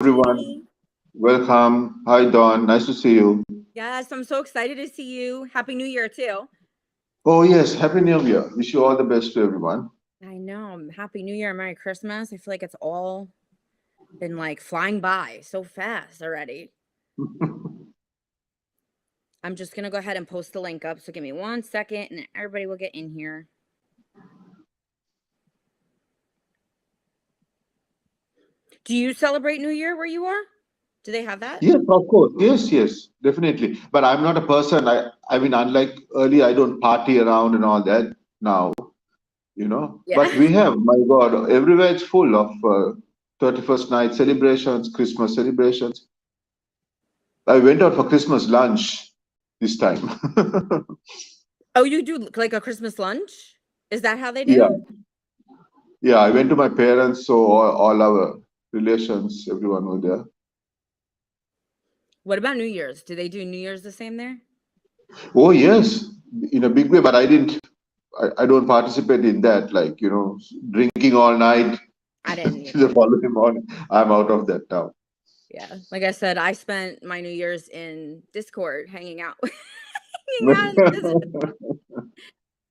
everyone. Genie. Welcome. Hi, Don. Nice to see you. Yes, I'm so excited to see you. Happy New Year, too. Oh, yes. Happy New Year. Wish you all the best to everyone. I know. Happy New Year, Merry Christmas. I feel like it's all been like flying by so fast already. I'm just going to go ahead and post the link up. So give me 1 second and everybody will get in here. Do you celebrate New Year where you are? Do they have that? Yes, of course. Yes, yes, definitely. But I'm not a person. I mean, unlike earlier, I don't party around and all that now, Yeah. But we have, my God, everywhere it's full of 31st night celebrations, Christmas celebrations. I went out for Christmas lunch this time. Oh, you do like a Christmas lunch? Is that how they do Yeah, it? yeah. I went to my parents, so all our relations, everyone was there. What about New Year's? Do they do New Year's the same there? Oh yes, in a big way, but I didn't. I don't participate in that. Like drinking all night I didn't the either. following morning. I'm out of that now. Yeah. Like I said, I spent my New Year's in Discord hanging out. Hanging out in Discord,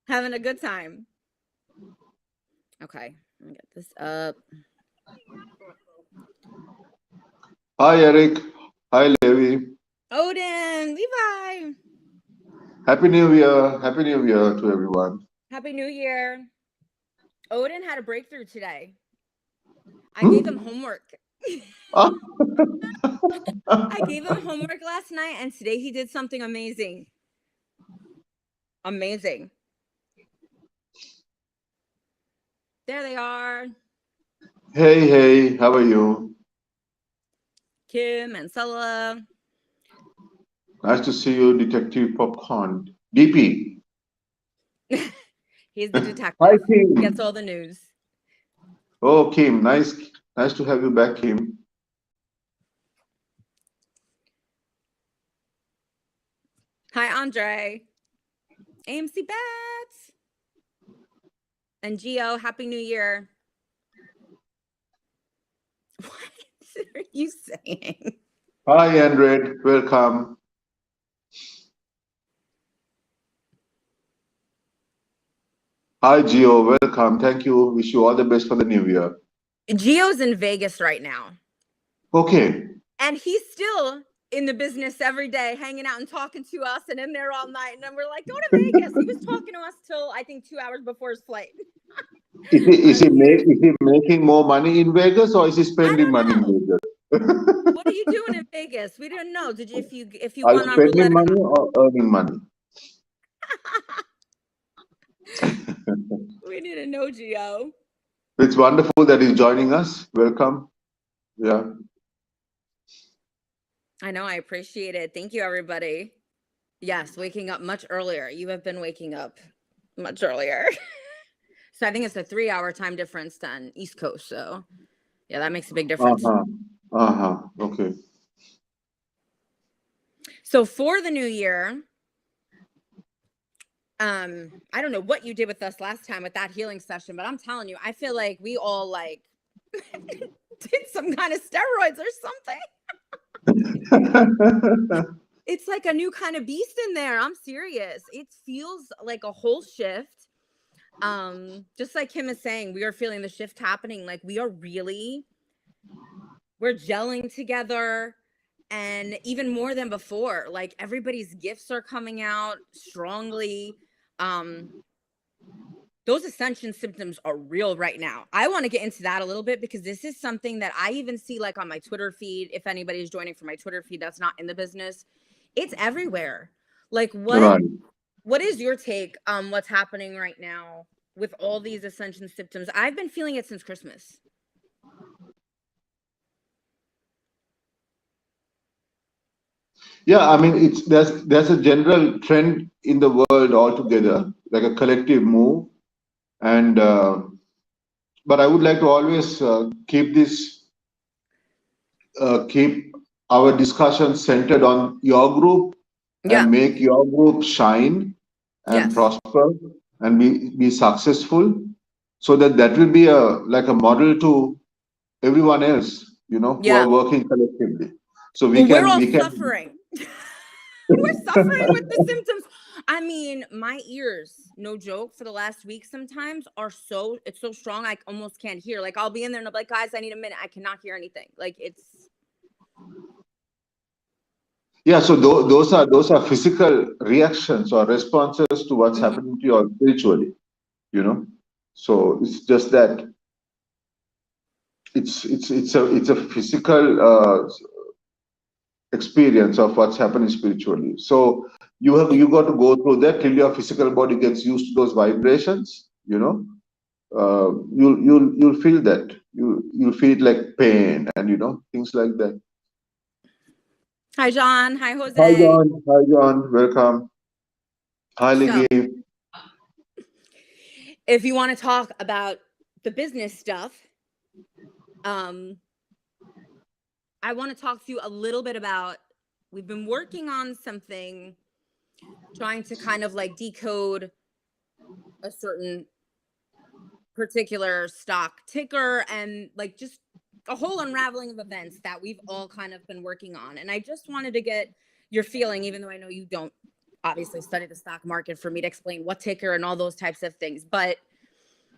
having a good time. Okay. Let me get this up. Hi Eric. Hi Levi. Odin, Levi. Happy New Year. Happy New Year to everyone. Happy New Year. Odin had a breakthrough today. I gave him Hmm? homework. Ah. I gave him homework last night and today he did something amazing. Amazing. There they are. Hey, hey. How are you? Kim and Sella. Nice to see you, Detective Popcorn. DP. He's the Hi detective. Gets Kim. all the news. Oh Kim, nice to have you back, Kim. Hi, Andre. AMC Bats. And Geo, Happy New Year. What are you saying? Hi Andred. Welcome. Hi Gio. Welcome. Thank you. Wish you all the best for the new year. Geo's in Vegas right now. Okay. And he's still in the business every day, hanging out and talking to us and in there all night. And then we're like, go to Vegas. He was talking to us till I think 2 hours before his flight. Is he making more money in Vegas or is he I spending money don't in know. Vegas? What are you doing in Vegas? We didn't know. Did you if you Are you won on spending roulette or money not? or earning money? We need to know, Geo. It's wonderful that he's joining us. Welcome. Yeah. I know, I appreciate it. Thank you, everybody. Yes, waking up much earlier. You have been waking up much earlier. So I think it's a 3 hour time difference than East Coast. So yeah, that makes a big difference. Uh-huh. Uh-huh. Okay. So for the new year, I don't know what you did with us last time with that healing session, but I'm telling you, I feel like we all like did some kind of steroids or something. It's like a new kind of beast in there. I'm serious. It feels like a whole shift. Just like Kim is saying, we are feeling the shift happening. Like we're gelling together. And even more than before, like everybody's gifts are coming out strongly. Those ascension symptoms are real right now. I want to get into that a little bit because this is something that I even see like on my Twitter feed. If anybody's joining from my Twitter feed that's not in the business, it's everywhere. Like Right. what is your take on what's happening right now with all these ascension symptoms? I've been feeling it since Christmas. Yeah, I mean there's a general trend in the world altogether, like a collective move, and but I would like to always keep our discussion centered on your group Yeah. and make your group shine and Yes. prosper and be successful, so that will be a like a model to everyone else. who are working collectively. So we're all suffering. We're suffering with the symptoms. I mean, my ears, no joke, for the last week sometimes it's so strong I almost can't hear. Like I'll be in there and I'll be like, guys, I need a minute. I cannot hear anything. Like it's. Yeah, so those are physical reactions or responses to what's happening to you spiritually, So it's just that it's a physical experience of what's happening spiritually. So you got to go through that till your physical body gets used to those vibrations. You'll feel that you'll feel it like pain and things like that. Hi John. Hi Jose. Hi John. Welcome. Hi Liggy. If you want to talk about the business stuff, I want to talk to you a little bit about, we've been working on something, trying to kind of like decode a certain particular stock ticker and like just a whole unraveling of events that we've all kind of been working on. And I just wanted to get your feeling, even though I know you don't obviously study the stock market for me to explain what ticker and all those types of things, but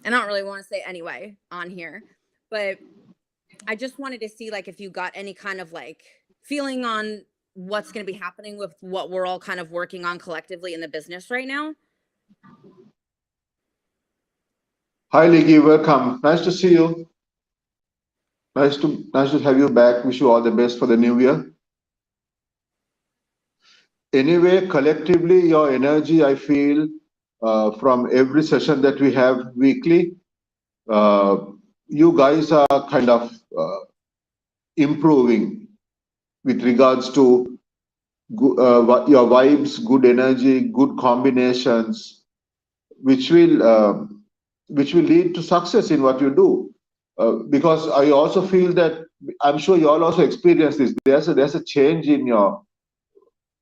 I don't really want to say anyway on here, but I just wanted to see like if you got any kind of like feeling on what's going to be happening with what we're all kind of working on collectively in the business right now. Hi Liggy, welcome. Nice to see you. Nice to have you back. Wish you all the best for the new year. Anyway, collectively, your energy, I feel, from every session that we have weekly, you guys are kind of improving with regards to your vibes, good energy, good combinations, which will lead to success in what you do. Because I also feel that, I'm sure you all also experience this. There's a change in your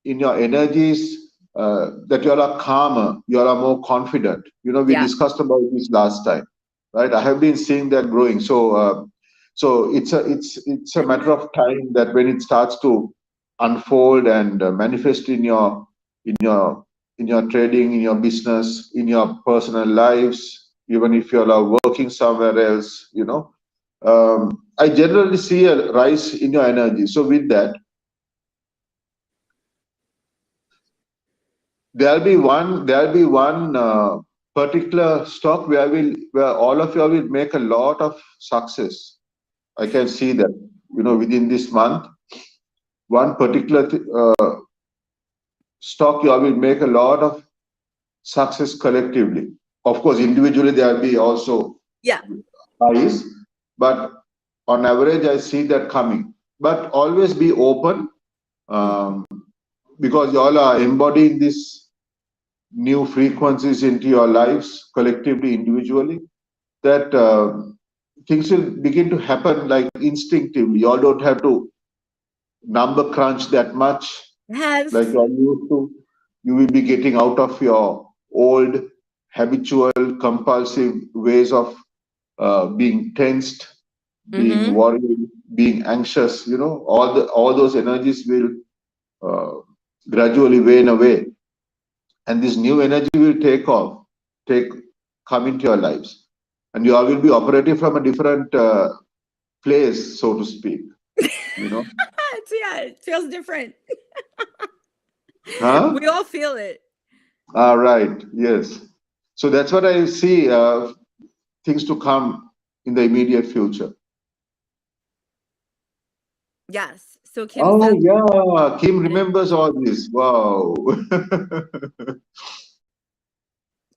energies, that you all are calmer, you all are more confident. We discussed about this last time, right? I have been seeing that growing. So it's a matter of time that when it starts to unfold and manifest in your trading, in your business, in your personal lives, even if you all are working somewhere else, I generally see a rise in your energy. So with that, there'll be one particular stock where all of you will make a lot of success. I can see that, within this month, one particular stock you all will make a lot of success collectively. Of course, individually there'll be also highs, but on average, I see that coming. But always be open, because you all are embodying this new frequencies into your lives collectively, individually, that things will begin to happen like instinctively. You all don't have to number crunch that much like you all used to. You will be getting out of your old habitual compulsive ways of being tensed, being worried, being anxious. All those energies will gradually wane away, and this new energy will come into your lives, and you all will be operating from a different place, so to speak. It feels different. Huh? We all feel it. Right. Yes. So that's what I see, things to come in the immediate future. Yes. So Kim said, yeah, Kim remembers all this. Wow.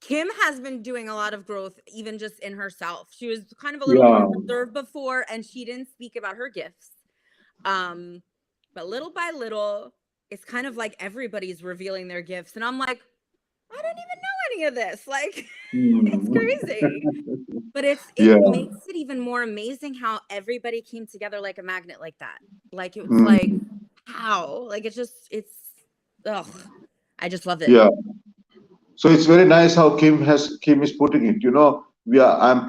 Kim has been doing a lot of growth, even just in herself. She was kind of a little more reserved before, and she didn't speak about her gifts. But little by little, it's kind of like everybody's revealing their gifts, and I'm like, I didn't even know any of this. Like, it's crazy. But it makes it even more amazing how everybody came together like a magnet like that. Like, it was like, how? Like, I just love it. Yeah. So it's very nice how Kim is putting it. we are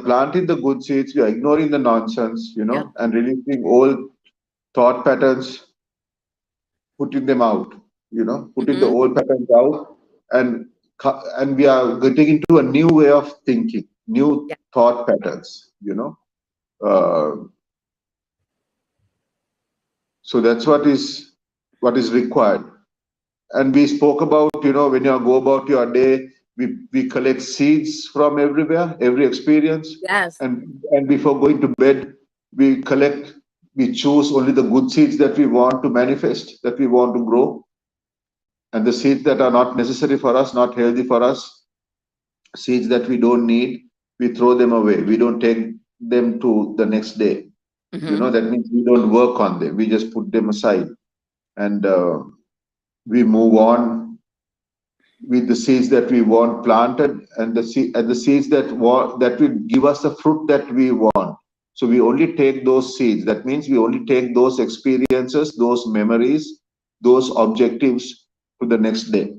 planting the good seeds, we are ignoring the nonsense, Yep. and releasing old thought patterns, putting them out, putting the Mm-hmm. old patterns out, and and we are getting into a new way of thinking, new Yeah. thought patterns, uh, so that's what is required. And we spoke about, when you go about your day, we collect seeds from everywhere, every experience, Yes. and before going to bed, we choose only the good seeds that we want to manifest, that we want to grow, and the seeds that are not necessary for us, not healthy for us, seeds that we don't need, we throw them away. We don't take them to the next day. Mm-hmm. That means we don't work on them. We just put them aside, and we move on with the seeds that we want planted, and the seeds that will give us the fruit that we want. So we only take those seeds. That means we only take those experiences, those memories, those objectives to the next day.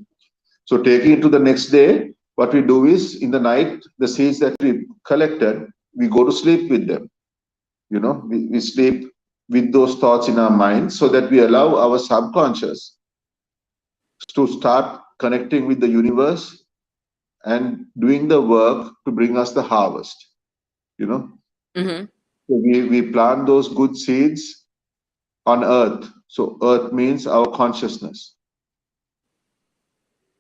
So taking it to the next day, what we do is, in the night, the seeds that we collected, we go to sleep with them. We sleep with those thoughts in our mind, so that we allow our subconscious to start connecting with the universe and doing the work to bring us the harvest. You know, Mm-hmm. so we plant those good seeds on earth. So earth means our consciousness,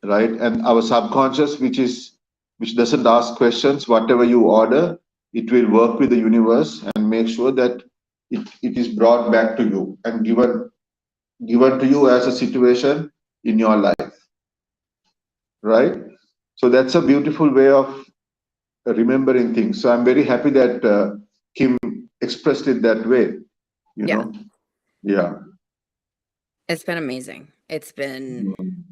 right? And our subconscious, which doesn't ask questions. Whatever you order, it will work with the universe and make sure that it is brought back to you and given to you as a situation in your life, right? So that's a beautiful way of remembering things. So I'm very happy that Kim expressed it that way. You Yeah. know, yeah. It's been amazing. It's been, Mm.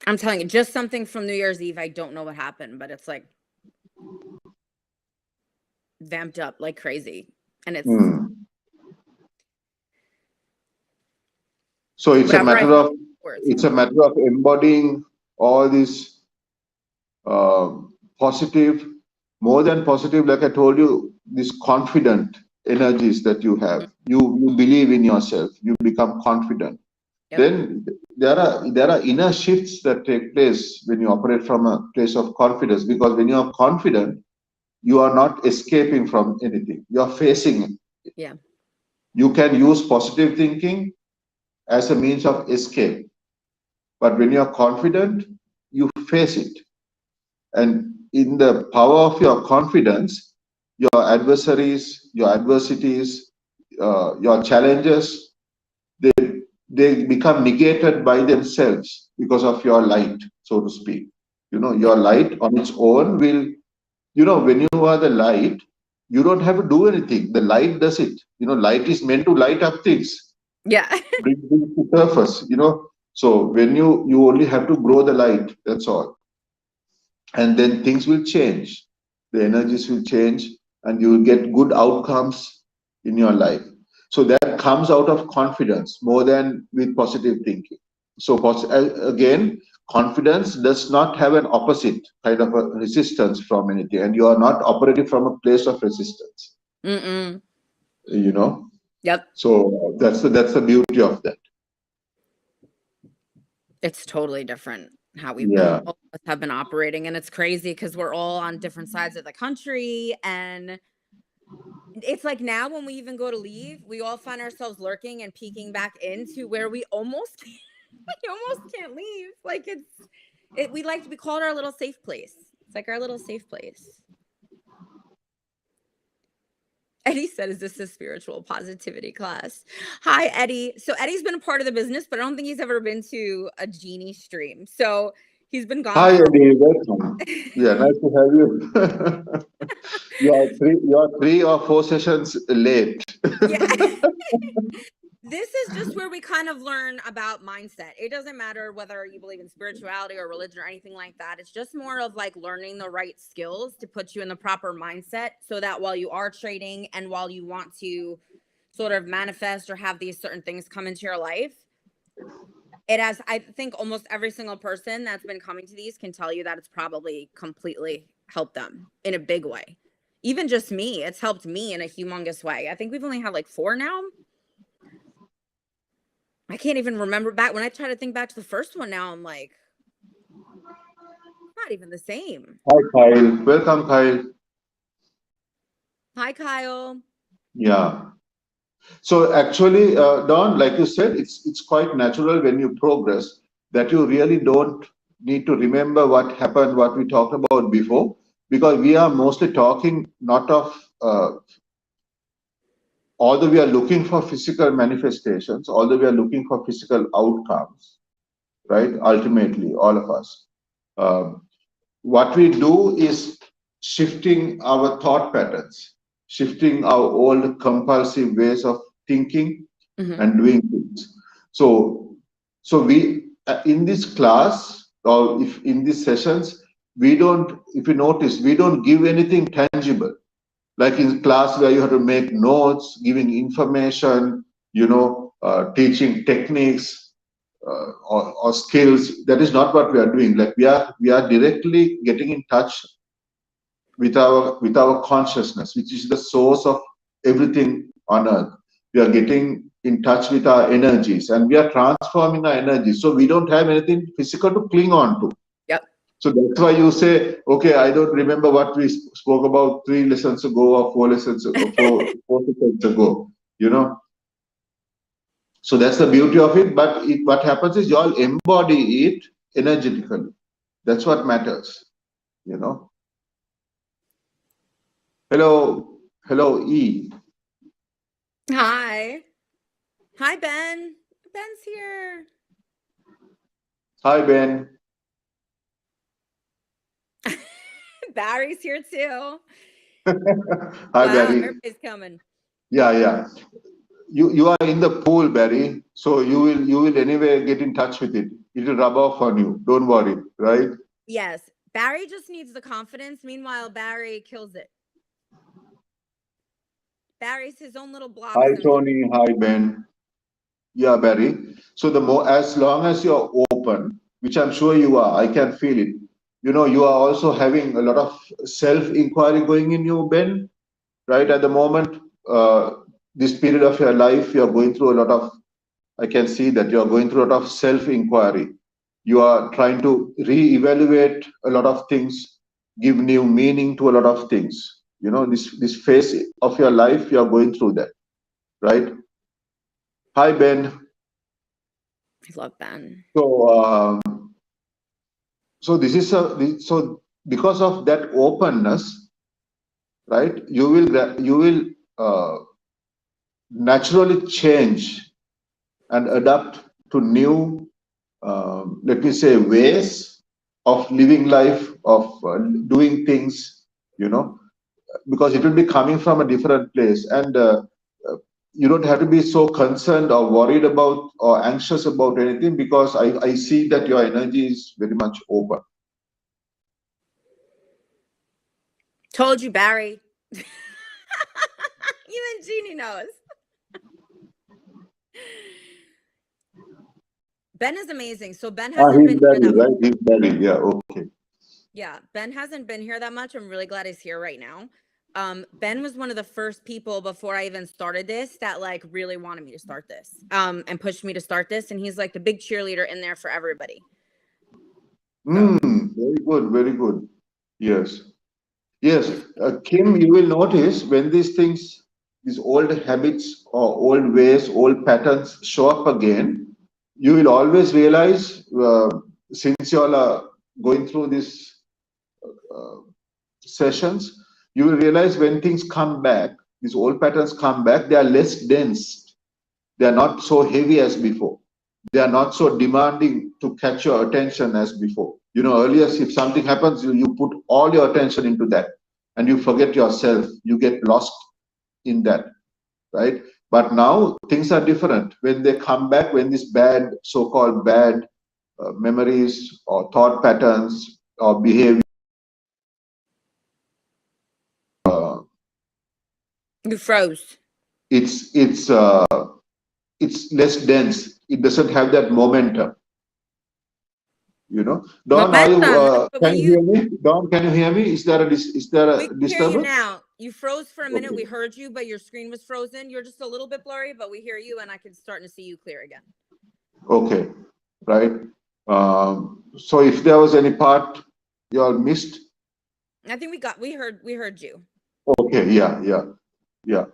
I'm telling you, just something from New Year's Eve. I don't know what happened, but it's like vamped up like crazy. And Mm. So it's a whatever I matter felt of before, it's it's a coming out. matter of embodying all these uh, positive, more than positive, like I told you, these confident energies that you have. You believe in yourself. You become confident. Yep. Then there are inner shifts that take place when you operate from a place of confidence. Because when you are confident, you are not escaping from anything. You are facing it. Yeah. You can use positive thinking as a means of escape. But when you are confident, you face it. And in the power of your confidence, your adversaries, your adversities, your challenges, they they become negated by themselves because of your light, so to speak. Yeah. Your light on its own will, when you are the light, you don't have to do anything. The light does it. Light is meant to light up things, Yeah. bring things to surface. So when you only have to grow the light, that's all. And then things will change, the energies will change, and you will get good outcomes in your life. So that comes out of confidence more than with positive thinking. So again, confidence does not have an opposite kind of a resistance from anything, and you are not operating from a place of resistance. Mm-mm. you know Yep. so that's the beauty of that. It's totally different how we've been Yeah. all of us have been operating, and it's crazy because we're all on different sides of the country, and it's like now when we even go to leave, we all find ourselves lurking and peeking back into where we almost can't, we almost can't leave. Like we like to be called our little safe place. It's like our little safe place. Eddie said, "Is this a spiritual positivity class?" Hi, Eddie. So Eddie's been a part of the business, but I don't think he's ever been to a Genie stream. So he's been gone Hi, for a Eddie. Welcome. Yeah, nice to have you. You are 3 or 4 sessions late. yeah. This is just where we kind of learn about mindset. It doesn't matter whether you believe in spirituality or religion or anything like that. It's just more of like learning the right skills to put you in the proper mindset so that while you are trading and while you want to sort of manifest or have these certain things come into your life, it has, I think almost every single person that's been coming to these can tell you that it's probably completely helped them in a big way. Even just me, it's helped me in a humongous way. I think we've only had like 4 now. I can't even remember back when I try to think back to the first one now. I'm like, not even the same. Hi, Kyle. Welcome, Kyle. Hi, Kyle. Yeah. So actually, Don, like you said, it's quite natural when you progress that you really don't need to remember what happened, what we talked about before, because we are mostly talking not of although we are looking for physical manifestations, although we are looking for physical outcomes, right? Ultimately, all of us. Um, what we do is shifting our thought patterns, shifting our old compulsive ways of thinking and doing things. So we in this class or if in these sessions we don't, if you notice, we don't give anything tangible like in class where you have to make notes, giving information, teaching techniques or skills. That is not what we are doing. Like we are directly getting in touch with our consciousness, which is the source of everything on earth. We are getting in touch with our energies and we are transforming our energies. So we don't have anything physical to cling on to. Yep. So that's why you say, okay, I don't remember what we spoke about 3 lessons ago or 4 lessons ago, four lessons ago, you know. So that's the beauty of it. But what happens is you all embody it energetically. That's what matters, you know. Hello, E. Hi. Hi, Ben. Ben's here. Hi, Ben. Barry's here too. Hi, Wow, Barry. everybody's coming. Yeah. You are in the pool, Barry. So you will anyway get in touch with it. It will rub off on you. Don't worry, right? Yes. Barry just needs the confidence. Meanwhile, Barry kills it. Barry's his own little blocks. Hi, Tony. Hi, Ben. Yeah, Barry. So as long as you're open, which I'm sure you are, I can feel it. You know, you are also having a lot of self-inquiry going in you, Ben, right? At the moment, this period of your life, you're going through a lot of, I can see that you're going through a lot of self-inquiry. You are trying to re-evaluate a lot of things, give new meaning to a lot of things. You know, this phase of your life, you're going through that, right? Hi, Ben. I love Ben. So this is so because of that openness, right? You will naturally change and adapt to new, let me say, ways of living life, of doing things. You know, because it will be coming from a different place, and you don't have to be so concerned or worried about or anxious about anything because I see that your energy is very much open. Told you, Barry. Even Genie knows. Ben is amazing. So Ben hasn't He's been here Barry, that much. right? He's Barry. Yeah, okay. Yeah, Ben hasn't been here that much. I'm really glad he's here right now. Ben was one of the first people before I even started this that like really wanted me to start this and pushed me to start this. And he's like the big cheerleader in there for everybody. So. Very good, very good. Yes. Yes. Kim, you will notice when these things, these old habits or old ways, old patterns show up again, you will always realize, since you all are going through these uh, sessions, you will realize when things come back, these old patterns come back, they are less dense. They are not so heavy as before. They are not so demanding to catch your attention as before. You know, earlier, if something happens, you put all your attention into that and you forget yourself. You get lost in that, right? But now things are different. When they come back, when these bad, so-called bad memories or thought patterns or behavior, You froze. it's it's less dense. It doesn't have that momentum. You know, Don, are you? Momentum. That's what we Can you use. hear me? Don, can you hear me? Is there We a can hear you disturbance? now. You froze for a minute. Okay. We heard you, but your screen was frozen. You're just a little bit blurry, but we hear you, and I can start to see you clear again. Okay. Right. So if there was any part you all missed, I think we heard you. okay. Yeah. Yeah. Yeah.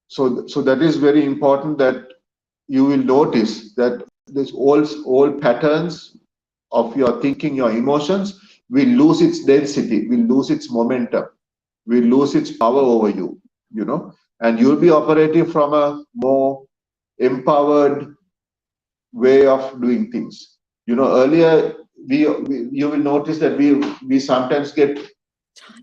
So that is very important that you will notice that this all patterns of your thinking, your emotions will lose its density, will lose its momentum, will lose its power over you, you know, and you'll be operating from a more empowered way of doing things. You know, earlier we you will notice that we sometimes get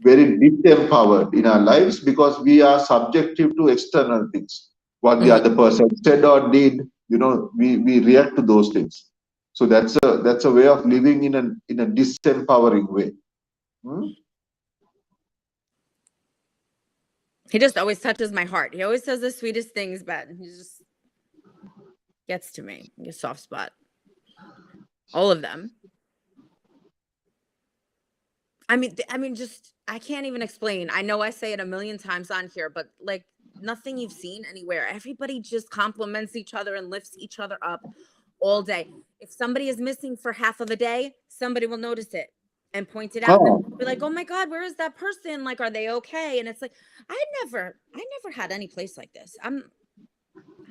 very disempowered in our lives because we are subjective to external things. What the Mhm. other person said or did, you know, we react to those things. So that's a way of living in a disempowering way. Hmm? He just always touches my heart. He always says the sweetest things, but he just gets to me. A soft spot. All of them. Just I can't even explain. I know I say it a million times on here, but like nothing you've seen anywhere. Everybody just compliments each other and lifts each other up all day. If somebody is missing for half of a day, somebody will notice it and point it out, and Oh, then be like, "Oh my God, where is that person? Like, are they okay?" And it's like, I never had any place like this. I'm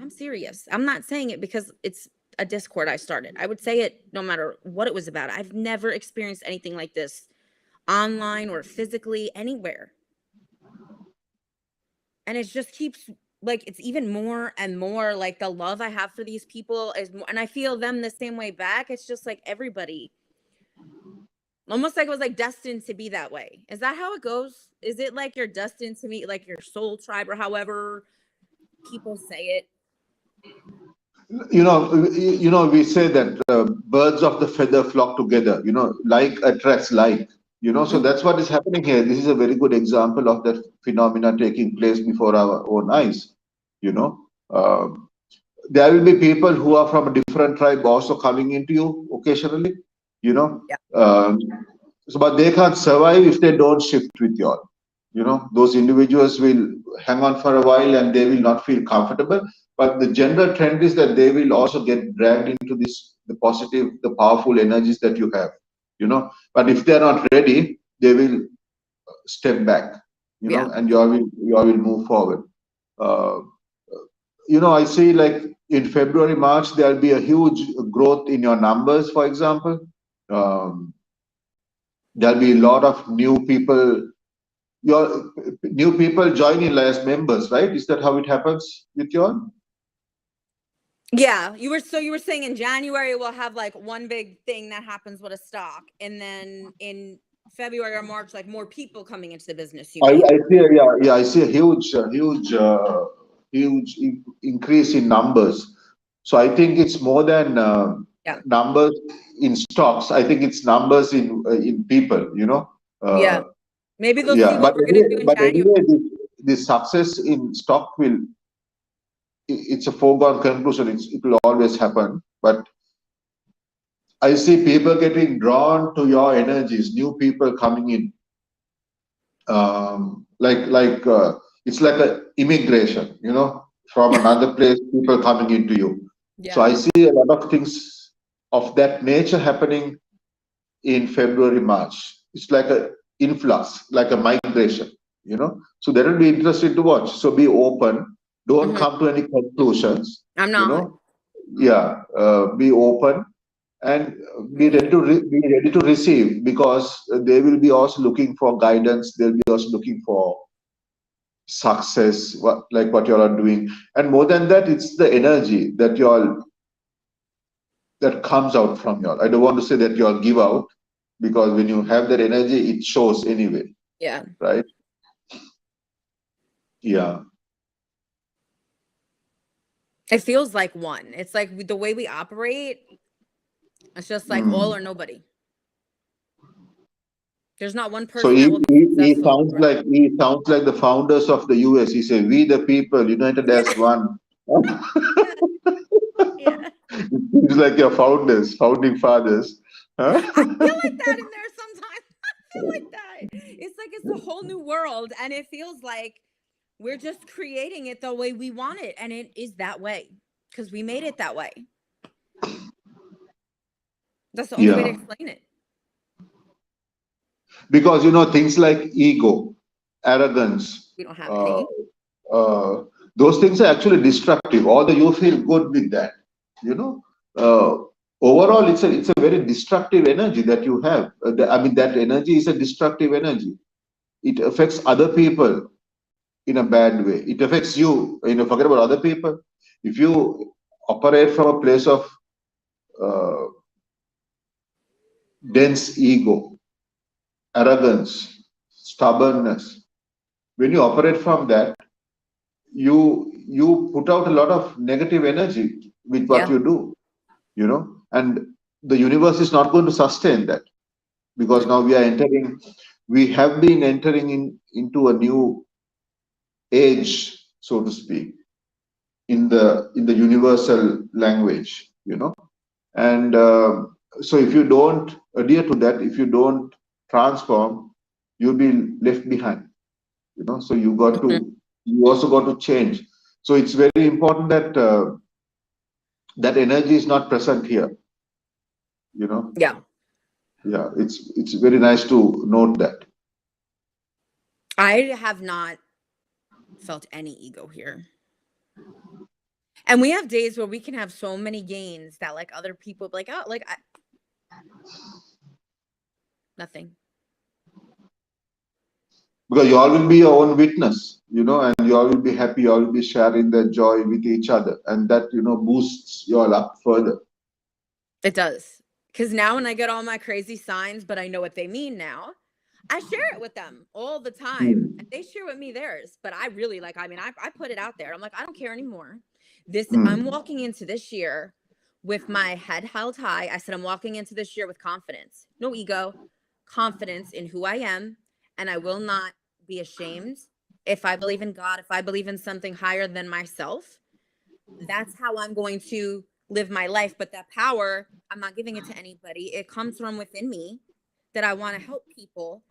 serious. I'm not saying it because it's a Discord I started. I would say it no matter what it was about. I've never experienced anything like this online or physically anywhere. And it just keeps like it's even more and more like the love I have for these people is more, and I feel them the same way back. It's just like everybody almost like it was like destined to be that way. Is that how it goes? Is it like you're destined to meet like your soul tribe or however people say it? we say that birds of the feather flock together. You know, like attracts like. You know, so Mhm. that's what is happening here. This is a very good example of that phenomena taking place before our own eyes. You know, there will be people who are from a different tribe also coming into you occasionally. You know, Yeah. um, so but they can't survive if they don't shift with you all. You know, those individuals will hang on for a while and they will not feel comfortable, but the general trend is that they will also get dragged into this the positive, the powerful energies that you have, you know. But if they're not ready, they will step back, you Yeah. know, and you all will move forward. uh, you know, I see like in February, March, there'll be a huge growth in your numbers, for example. um, there'll be a lot of new people, your new people join in as members, right? Is that how it happens with you all? Yeah, you were saying in January we'll have like one big thing that happens with a stock, and then in February or March, like more people coming into the business, you mean? I see, yeah, I see a huge increase in numbers. So I think it's more than Yeah. numbers in stocks. I think it's numbers in people, you know. Yeah. Uh, Maybe they'll see yeah, what we're gonna do in but January. anyway, the success in stock will, it's a foregone conclusion. It will always happen. But I see people getting drawn to your energies, new people coming in. It's like a immigration, you know, from another place, people coming into you. So Yeah. I see a lot of things of that nature happening in February, March. It's like a influx, like a migration, you know. So that will be interesting to watch. So be open. Don't Hmm. come to any conclusions, I'm you not. know. Yeah, be open and be ready to receive, because they will be also looking for guidance. They'll be also looking for success, what you all are doing. And more than that, it's the energy that you all that comes out from you all. I don't want to say that you all give out, because when you have that energy, it shows anyway, Yeah. right? Yeah. It feels like one. It's like the way we operate, it's just like all Mm. or nobody. There's not one So person that will be successful. he sounds like the founders of the US. He said, "We the people, united Yeah. as one." Yeah. He's like your founders, founding fathers. Huh? I feel like that in there sometimes. I feel like that. It's like it's a whole new world, and it feels like we're just creating it the way we want it, and it is that way because we made it that way. That's the only way to Yeah, explain it. because things like ego, arrogance, We don't have uh, any. those things are actually destructive. Although you feel good with that, you know, uh, overall it's a very destructive energy that you have. I mean, that energy is a destructive energy. It affects other people in a bad way. It affects you. Forget about other people. If you operate from a place of uh, dense ego, arrogance, stubbornness, when you operate from that, you put out a lot of negative energy with what Yeah. you do, and the universe is not going to sustain that, because now we have been entering into a new age, so to speak, in the universal language, and so if you don't adhere to that, if you don't transform, you'll be left behind. So Mhm. you also got to change. So it's very important that that energy is not present here. you know Yeah. yeah, it's very nice to note that. I have not felt any ego here. And we have days where we can have so many gains that like other people be like, oh, like nothing. Because you all will be your own witness, and you all will be happy, you all will be sharing the joy with each other, and that boosts you all up further. It does. Because now when I get all my crazy signs, but I know what they mean now, I share it with them all the time. And Hmm. they share with me theirs. But I really like, I mean, I put it out there. I'm like, I don't care anymore. I'm Hmm. walking into this year with my head held high. I said, I'm walking into this year with confidence, no ego, confidence in who I am. And I will not be ashamed if I believe in God, if I believe in something higher than myself. That's how I'm going to live my life. But that power, I'm not giving it to anybody. It comes from within me that I want to help people.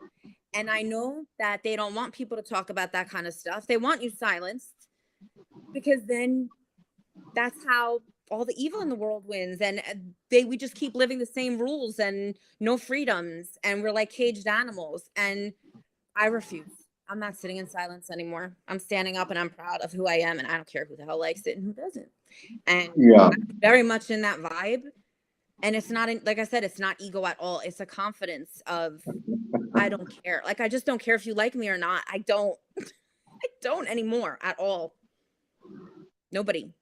And I know that they don't want people to talk about that kind of stuff. They want you silenced because then that's how all the evil in the world wins. And we just keep living the same rules and no freedoms. And we're like caged animals. And I refuse. I'm not sitting in silence anymore. I'm standing up and I'm proud of who I am. And I don't care who the hell likes it and who doesn't. And Yeah. I'm very much in that vibe. And it's not, like I said, it's not ego at all. It's a confidence of, I don't care. Like, I just don't care if you like me or not. I don't, I don't anymore at all. Nobody.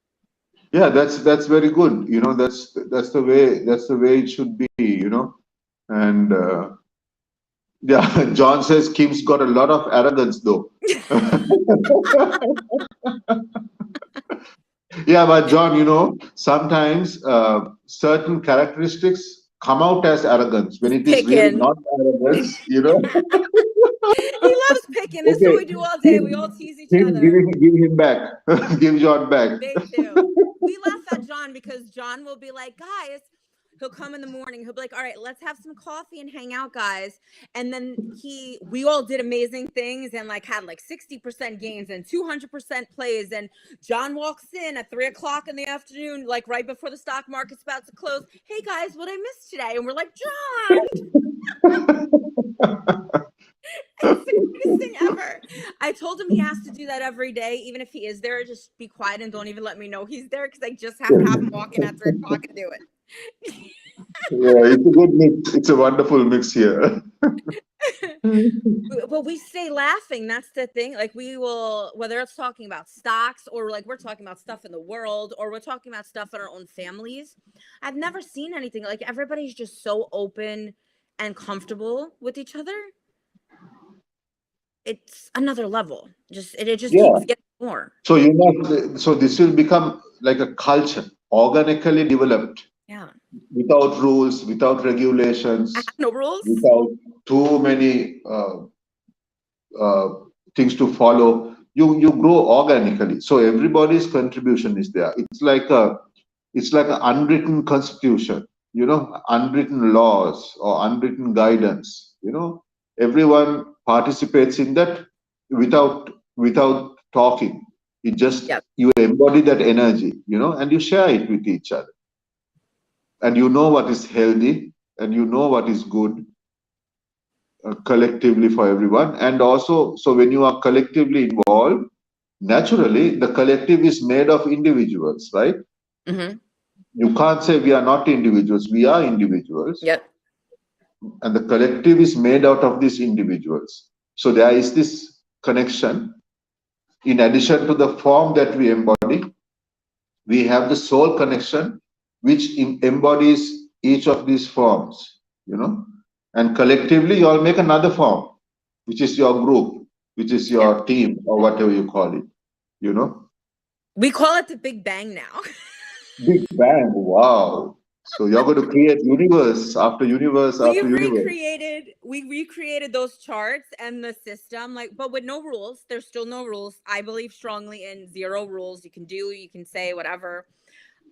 Yeah, that's very good. That's the way it should be. And yeah, John says Kim's got a lot of arrogance, though. Yeah, but John, sometimes certain characteristics come out as arrogance when Just it is really picking. not arrogance. He loves picking. That's what Okay, we do all day. We Kim, all tease each Kim, other. give him back. Give John back. They do. We laugh at John because John will be like, guys, he'll come in the morning. He'll be like, all right, let's have some coffee and hang out, guys. And then we all did amazing things and like had like 60% gains and 200% plays. And John walks in at 3 o'clock in the afternoon, like right before the stock market's about to close. Hey guys, what I missed today? And we're like, John, it's the greatest thing ever. I told him he has to do that every day, even if he is there. Just be quiet and don't even let me know he's there because I just have to have him walk in at 3 o'clock and do it. Yeah, it's a good mix. It's a wonderful mix here. But we stay laughing. That's the thing. Like we will, whether it's talking about stocks or like we're talking about stuff in the world or we're talking about stuff in our own families. I've never seen anything like everybody's just so open and comfortable with each other. It's another level. It just Yeah. keeps getting more. So this will become like a culture, organically developed, Yeah. without rules, without I have regulations, no rules. without too many uh, things to follow. You grow organically. So everybody's contribution is there. It's like an unwritten constitution. unwritten laws or unwritten guidance. Everyone participates in that without talking. It just, Yep. you embody that energy, and you share it with each other. And you know what is healthy, and you know what is good, collectively for everyone. And also, so when you are collectively involved, naturally the collective is made of individuals, right? Mm-hmm. You can't say we are not individuals. We are individuals, Yep. and the collective is made out of these individuals. So there is this connection. In addition to the form that we embody, we have the soul connection, which embodies each of these forms, and collectively you all make another form, which is your group, which is Yeah. your team, or whatever you call it, you know. We call it the Big Bang now. Big Bang, wow. So you're going to create universe after universe after universe. We recreated those charts and the system, like, but with no rules. There's still no rules. I believe strongly in zero rules. You can say whatever.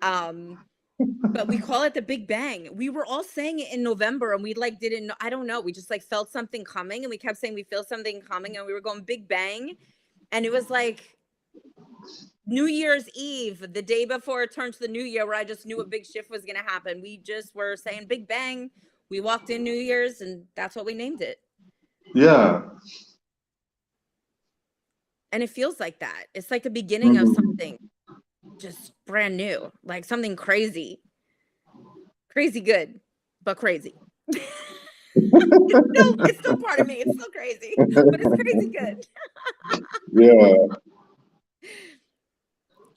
But we call it the Big Bang. We were all saying it in November and we like didn't know, I don't know. We just like felt something coming and we kept saying we feel something coming and we were going Big Bang. And it was like New Year's Eve, the day before it turned to the new year, where I just knew a big shift was going to happen. We just were saying Big Bang. We walked in New Year's and that's what we named it. Yeah. And it feels like that. It's like the beginning of Mm. something just brand new, like something crazy. Crazy good, but crazy. It's still part of me. It's still crazy, but it's crazy good. Yeah,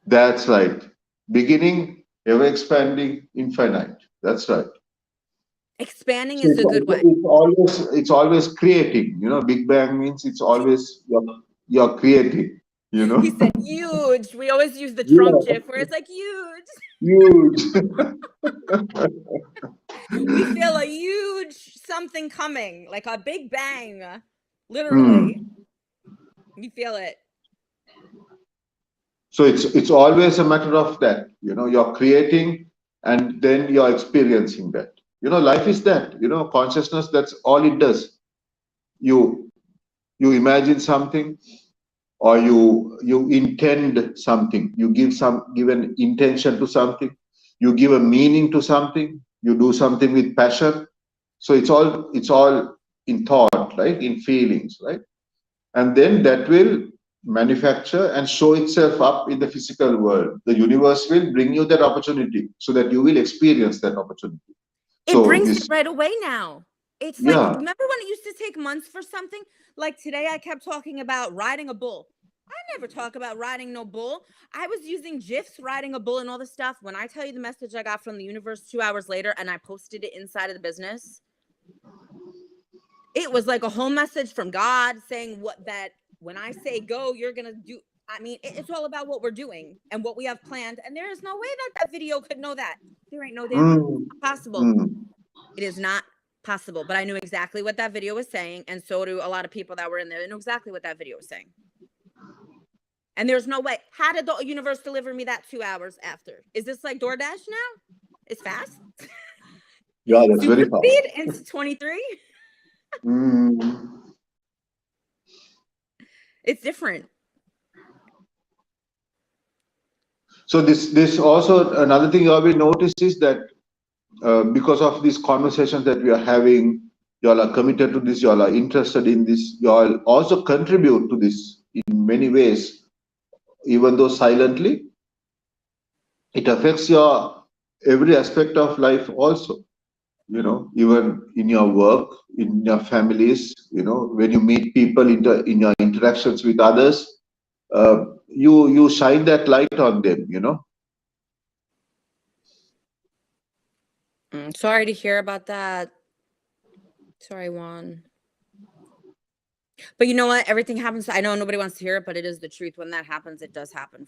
that's right. Beginning, ever expanding, infinite. That's right. Expanding So is a good way. it's always creating. Big Bang means it's always you're creating. You He know. said huge. We always use the Trump Yeah, gif where it's like huge. huge. We feel a huge something coming, like a big bang. Literally. Mm. You feel it. So it's always a matter of that. You're creating, and then you're experiencing that. Life is that. Consciousness. That's all it does. You you imagine something, or you intend something. You give an intention to something. You give a meaning to something. You do something with passion. So it's all in thought, right? In feelings, right? And then that will manufacture and show itself up in the physical world. The universe will bring you that opportunity so that you will experience that opportunity. It So brings it this, right away now. It's like, yeah. remember when it used to take months for something? Like today, I kept talking about riding a bull. I never talk about riding no bull. I was using GIFs, riding a bull, and all this stuff. When I tell you the message I got from the universe 2 hours later and I posted it inside of the business, it was like a whole message from God saying that when I say go, you're going to do. I mean, it's all about what we're doing and what we have planned. And there is no way that video could know that. There ain't no damn way. It's Mm, not possible. mm. It is not possible. But I knew exactly what that video was saying. And so do a lot of people that were in there. They knew exactly what that video was saying. And there's no way. How did the universe deliver me that 2 hours after? Is this like DoorDash now? It's fast. Yeah, that's Super very fast. speed into 23. Mm. It's different. So this also another thing you will notice is that because of these conversations that we are having, you all are committed to this, you all are interested in this, you all also contribute to this in many ways, even though silently. It affects your every aspect of life also. Even in your work, in your families. When you meet people in your interactions with others, you shine that light on them. Sorry to hear about that. Sorry, Juan. But you know what? Everything happens. I know nobody wants to hear it, but it is the truth. When that happens, it does happen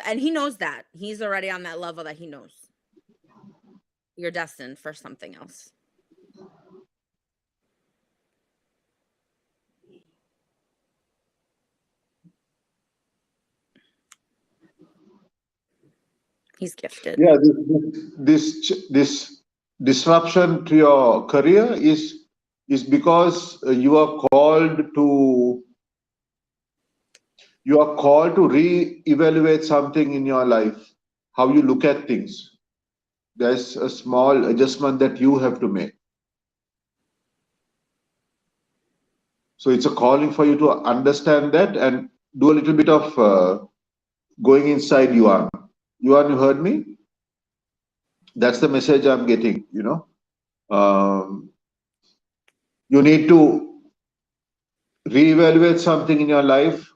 and he knows that. He's already on that level that he knows you're destined for something else. He's gifted. Yeah, this disruption to your career is because you are called to re-evaluate something in your life, how you look at things. There's a small adjustment that you have to make. So it's a calling for you to understand that and do a little bit of going inside Yuan. Yuan, you heard me? That's the message I'm getting, you know. You need to reevaluate something in your life,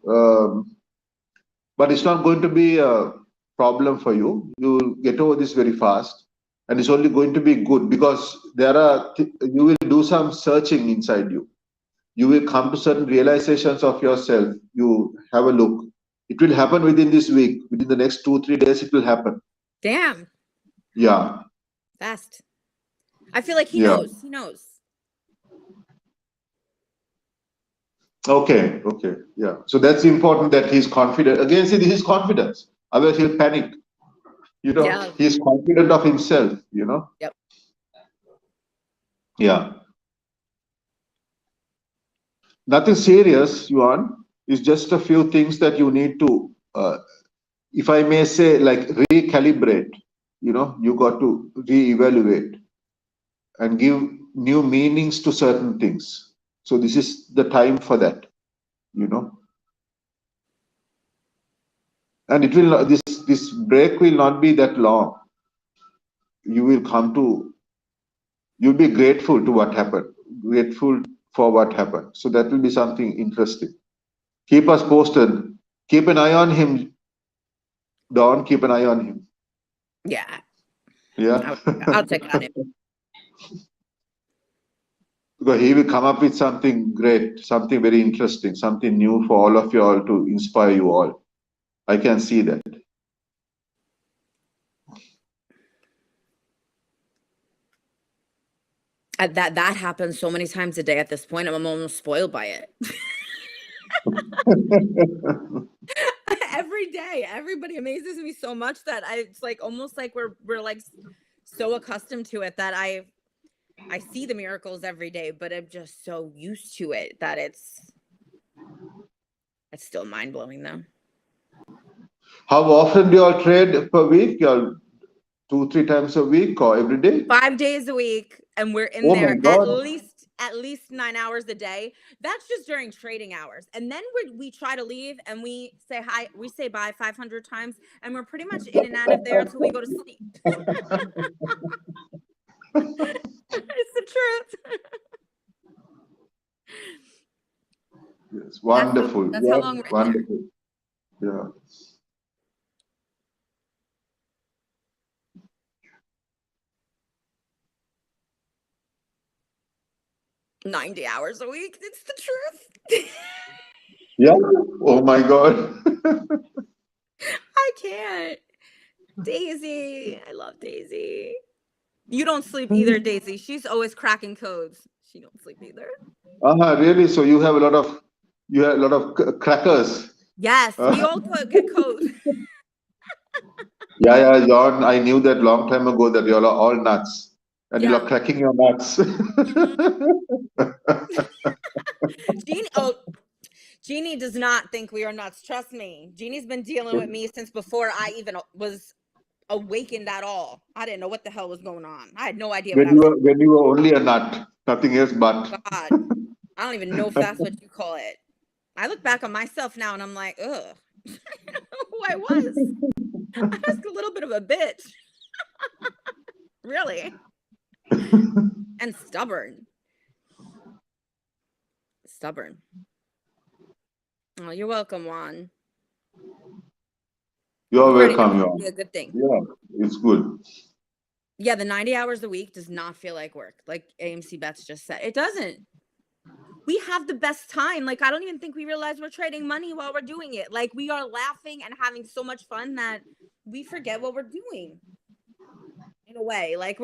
but it's not going to be a problem for you. You'll get over this very fast, and it's only going to be good because you will do some searching inside you. You will come to certain realizations of yourself. You have a look. It will happen within this week. Within the next 2-3 days, it will happen. Damn. Yeah. Fast. I feel like he Yeah. knows. He knows. Okay. Yeah. So that's important that he's confident. Again, see, this is confidence. Otherwise, he'll panic. You know, Yeah. he's confident of himself, you know. Yep. Yeah. Nothing serious, Yuan. It's just a few things that you need to, if I may say, like recalibrate. You know, you got to reevaluate and give new meanings to certain things. So this is the time for that, you know. And it will not, this break will not be that long. You will come to, you'll be grateful to what happened, grateful for what happened. So that will be something interesting. Keep us posted. Keep an eye on him, Don. Keep an eye on him. Yeah. Yeah. I'll check on it. Because he will come up with something great, something very interesting, something new for all of you all to inspire you all. I can see that. That happens so many times a day at this point. I'm almost spoiled by it. Every day, everybody amazes me so much that it's like almost like we're like so accustomed to it that I see the miracles every day, but I'm just so used to it that it's still mind blowing though. How often do you all trade per week? You all 2-3 times a week or every day? 5 days a week, and we're in Oh my there God. at least 9 hours a day. That's just during trading hours, and then we try to leave and we say hi, we say bye 500 times, and we're pretty much in and out of there until we go to sleep. It's the truth. Yes, wonderful. That's how long we're in wonderful. Yeah. 90 hours a week. It's the truth. Yeah. Oh my God. I can't. Daisy. I love Daisy. You don't sleep either, Daisy. She's always cracking codes. She don't sleep either. Really? So you have a lot of crackers. Yes, we all get codes. Yeah, John. I knew that long time ago that you all are all nuts, and you Yeah. are cracking your nuts. Genie does not think we are nuts. Trust me. Genie's been dealing with me since before I even was awakened at all. I didn't know what the hell was going on. I had no idea what I was doing. When you were only a nut, nothing else but. God, I don't even know if that's what you call it. I look back on myself now and I'm like, ugh, I don't know who I was. I was a little bit of a bitch. Really. And stubborn. Stubborn. Oh, you're welcome, Juan. You're welcome, Juan. Be a good thing. Yeah, it's good. Yeah, the 90 hours a week does not feel like work. Like AMC Bets just said. It doesn't. We have the best time. Like, I don't even think we realize we're trading money while we're doing it. Like, we are laughing and having so much fun that we forget what we're doing. In a way, like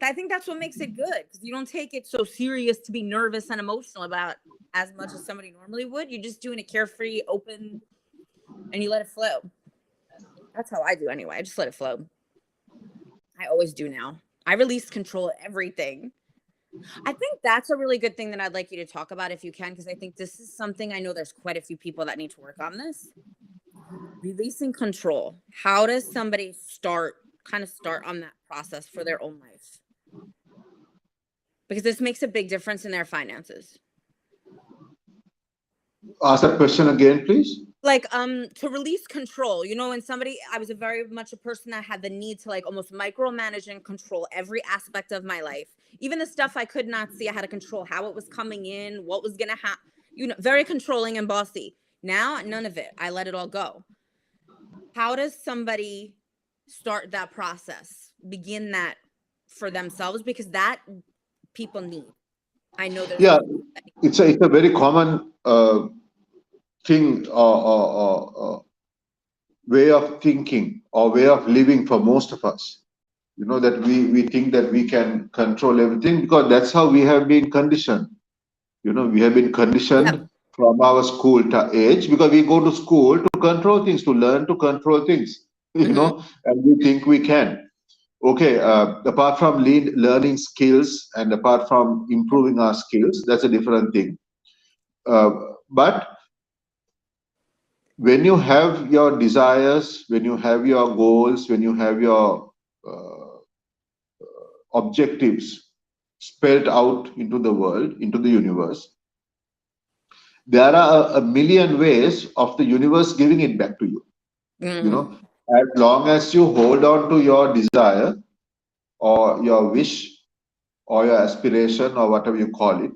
I think that's what makes it good, because you don't take it so serious to be nervous and emotional about as much as somebody normally would. You're just doing it carefree, open, and you let it flow. That's how I do anyway. I just let it flow. I always do now. I release control of everything. I think that's a really good thing that I'd like you to talk about if you can, because I think this is something I know there's quite a few people that need to work on this. Releasing control. How does somebody start on that process for their own life? Because this makes a big difference in their finances. Ask that question again, please. Like, to release control, when I was very much a person that had the need to like almost micromanage and control every aspect of my life. Even the stuff I could not see, I had to control how it was coming in, what was going to happen, very controlling and bossy. Now, none of it. I let it all go. How does somebody start that process, begin that for themselves? Because that people need. I know that. Yeah, it's a very common thing or way of thinking or way of living for most of us. That we think that we can control everything because that's how we have been conditioned. We have been conditioned Yep. from our school age because we go to school to control things, to learn to control things, and we think we can. Okay, apart from learning skills and apart from improving our skills, that's a different thing. But when you have your desires, when you have your goals, when you have your objectives spelled out into the world, into the universe, there are a million ways of the universe giving it back to you. As long as you hold on to your desire or your wish or your aspiration or whatever you call it,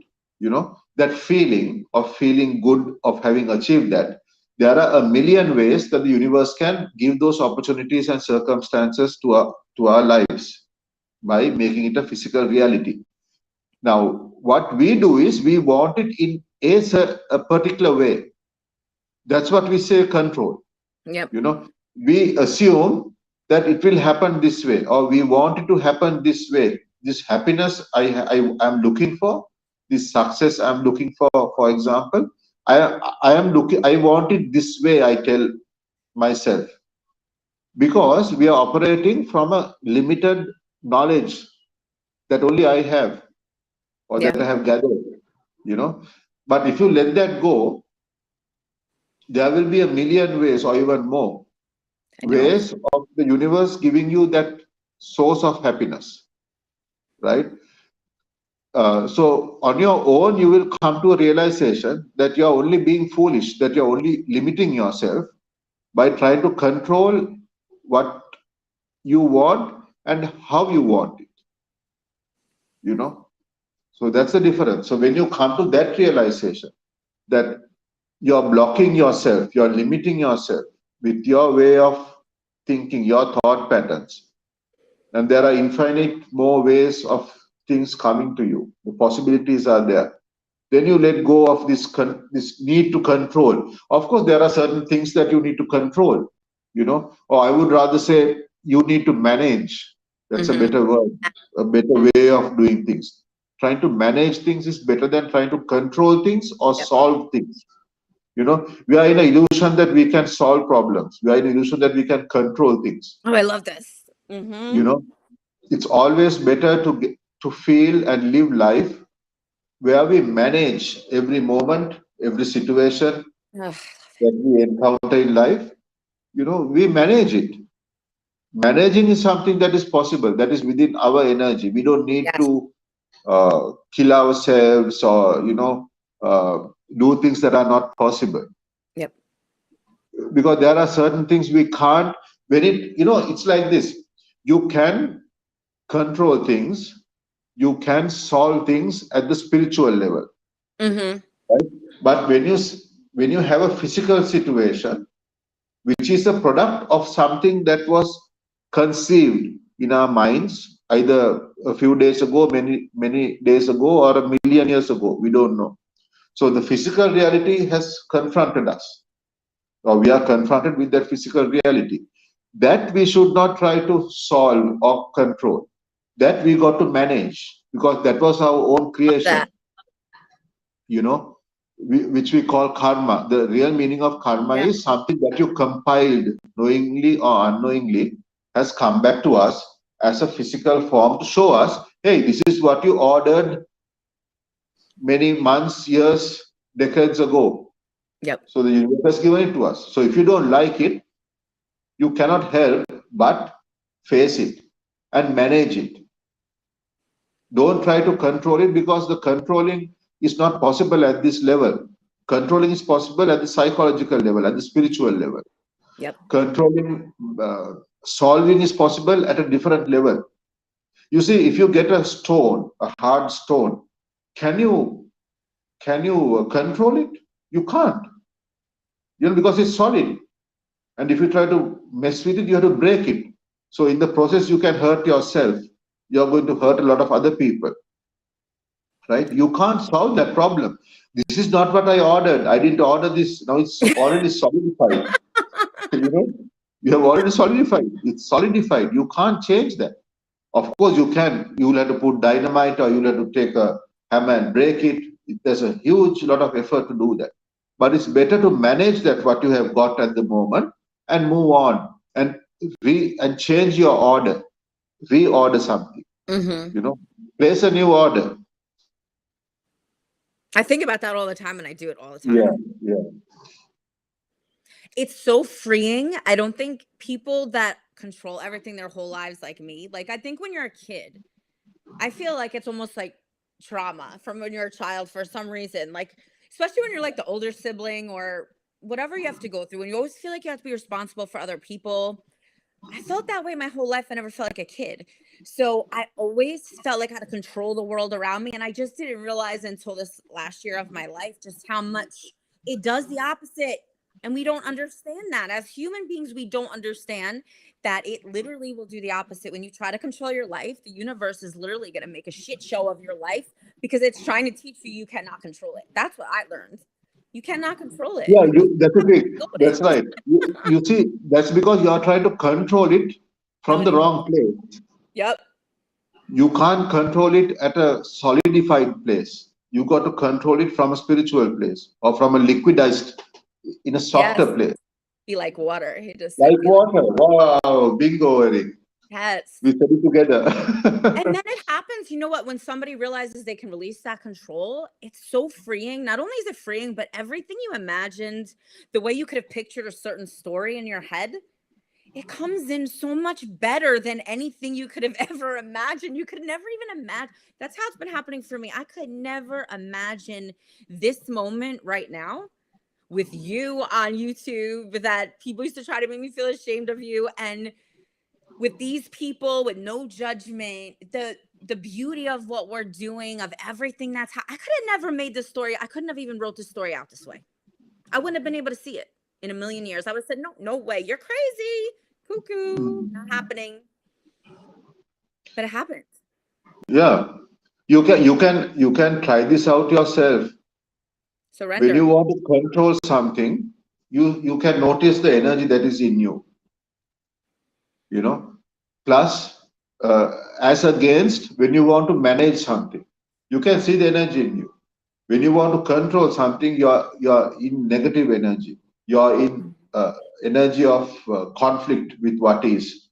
that feeling of feeling good of having achieved that, there are a million ways that the universe can give those opportunities and circumstances to our lives by making it a physical reality. Now, what we do is we want it in a particular way. That's what we say control. Yep. We assume that it will happen this way, or we want it to happen this way. This happiness I am looking for, this success I'm looking for example, I want it this way, I tell myself, because we are operating from a limited knowledge that only I have or that I have gathered, But if you let that go, there will be a million ways or even more ways of the universe giving you that source of happiness, right? So on your own, you will come to a realization that you're only being foolish, that you're only limiting yourself by trying to control what you want and how you want it, So that's the difference. So when you come to that realization that you're blocking yourself, you're limiting yourself with your way of thinking, your thought patterns, and there are infinite more ways of things coming to you, the possibilities are there, then you let go of this need to control. Of course there are certain things that you need to control, or I would rather say you need to manage. That's a better word, a better way of doing things. Trying to manage things is better than trying to control things or solve things. We are in an illusion that we can solve problems. We are in an illusion that we can control things. Oh, I love this. It's always better to feel and live life where we manage every moment, every situation that we encounter in life. We manage it. Managing is something that is possible, that is within our energy. We don't need to kill ourselves or do things that are not possible. Yep. Because there are certain things we can't. When it's like this. You can control things, you can solve things at the spiritual level, right? But when you have a physical situation which is a product of something that was conceived in our minds either a few days ago, many days ago, or a million years ago, we don't know. So the physical reality has confronted us, or we are confronted with that physical reality that we should not try to solve or control. That we got to manage because that was our own creation. which we call karma. The real meaning of karma Yeah. is something that you compiled knowingly or unknowingly has come back to us as a physical form to show us, hey, this is what you ordered many months, years, decades ago. Yep. So the universe has given it to us. So if you don't like it, you cannot help but face it and manage it. Don't try to control it, because the controlling is not possible at this level. Controlling is possible at the psychological level, at the spiritual level. Yep. Controlling, solving is possible at a different level. You see, if you get a stone, a hard stone, can you control it? You can't, because it's solid. And if you try to mess with it, you have to break it. So in the process, you can hurt yourself. You're going to hurt a lot of other people, right? You can't solve that problem. This is not what I ordered. I didn't order this. Now it's already solidified. You have already solidified. It's solidified. You can't change that. Of course, you can. You'll have to put dynamite, or you'll have to take a hammer and break it. There's a huge lot of effort to do that. But it's better to manage that what you have got at the moment and move on and change your order, reorder something. Place a new order. I think about that all the time, and I do it all the time. Yeah. It's so freeing. I don't think people that control everything their whole lives like me, like I think when you're a kid, I feel like it's almost like trauma from when you're a child for some reason, like especially when you're like the older sibling or whatever you have to go through, and you always feel like you have to be responsible for other people. I felt that way my whole life. I never felt like a kid. So I always felt like I had to control the world around me. And I just didn't realize until this last year of my life just how much it does the opposite. And we don't understand that. As human beings, we don't understand that it literally will do the opposite. When you try to control your life, the universe is literally going to make a shit show of your life because it's trying to teach you cannot control it. That's what I learned. You cannot control it. Yeah, that's the thing. That's right. You see, that's because you are trying to control it from the wrong place. Yep. You can't control it at a solidified place. You got to control it from a spiritual place or from a liquidized, in a softer place. Be like water. He just like water. Wow, bingo, Eric. Yes. We study together. And then it happens, you know what, when somebody realizes they can release that control, it's so freeing. Not only is it freeing, but everything you imagined, the way you could have pictured a certain story in your head, it comes in so much better than anything you could have ever imagined. You could never even imagine. That's how it's been happening for me. I could never imagine this moment right now with you on YouTube, that people used to try to make me feel ashamed of you, and with these people with no judgment, the beauty of what we're doing, of everything that's I could have never made this story. I couldn't have even wrote this story out this way. I wouldn't have been able to see it in a million years. I would have said, no way, you're crazy, cuckoo, not happening. But it happened. Yeah, you can try this out yourself. Surrender. When you want to control something, you can notice the energy that is in you. Plus, as against when you want to manage something, you can see the energy in you. When you want to control something, you're in negative energy. You're in energy of conflict with what is.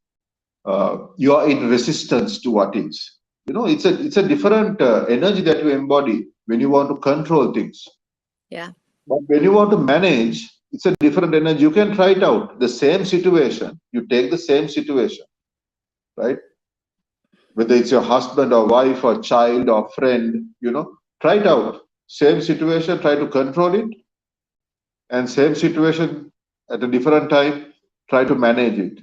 You're in resistance to what is. It's a different energy that you embody when you want to control things. Yeah. But when you want to manage, it's a different energy. You can try it out. The same situation, you take the same situation, right? Whether it's your husband or wife or child or friend, try it out. Same situation, try to control it. And same situation at a different time, try to manage it.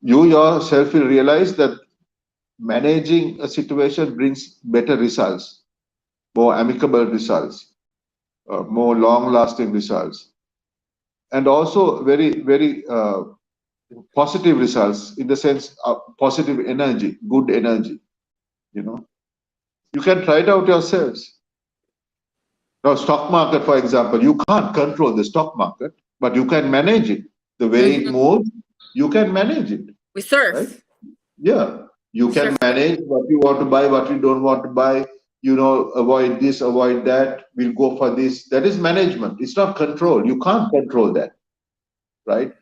You yourself will realize that managing a situation brings better results, more amicable results, more long-lasting results, and also very, very positive results, in the sense of positive energy, good energy. You can try it out yourselves. Now, stock market, for example, you can't control the stock market, but you can manage it. The way it moves, you can manage it. We surf. Right? Yeah. You can manage what you want to buy, what you don't want to buy. avoid this, avoid that, we'll go for this. That is management. It's not control. You can't control that, right?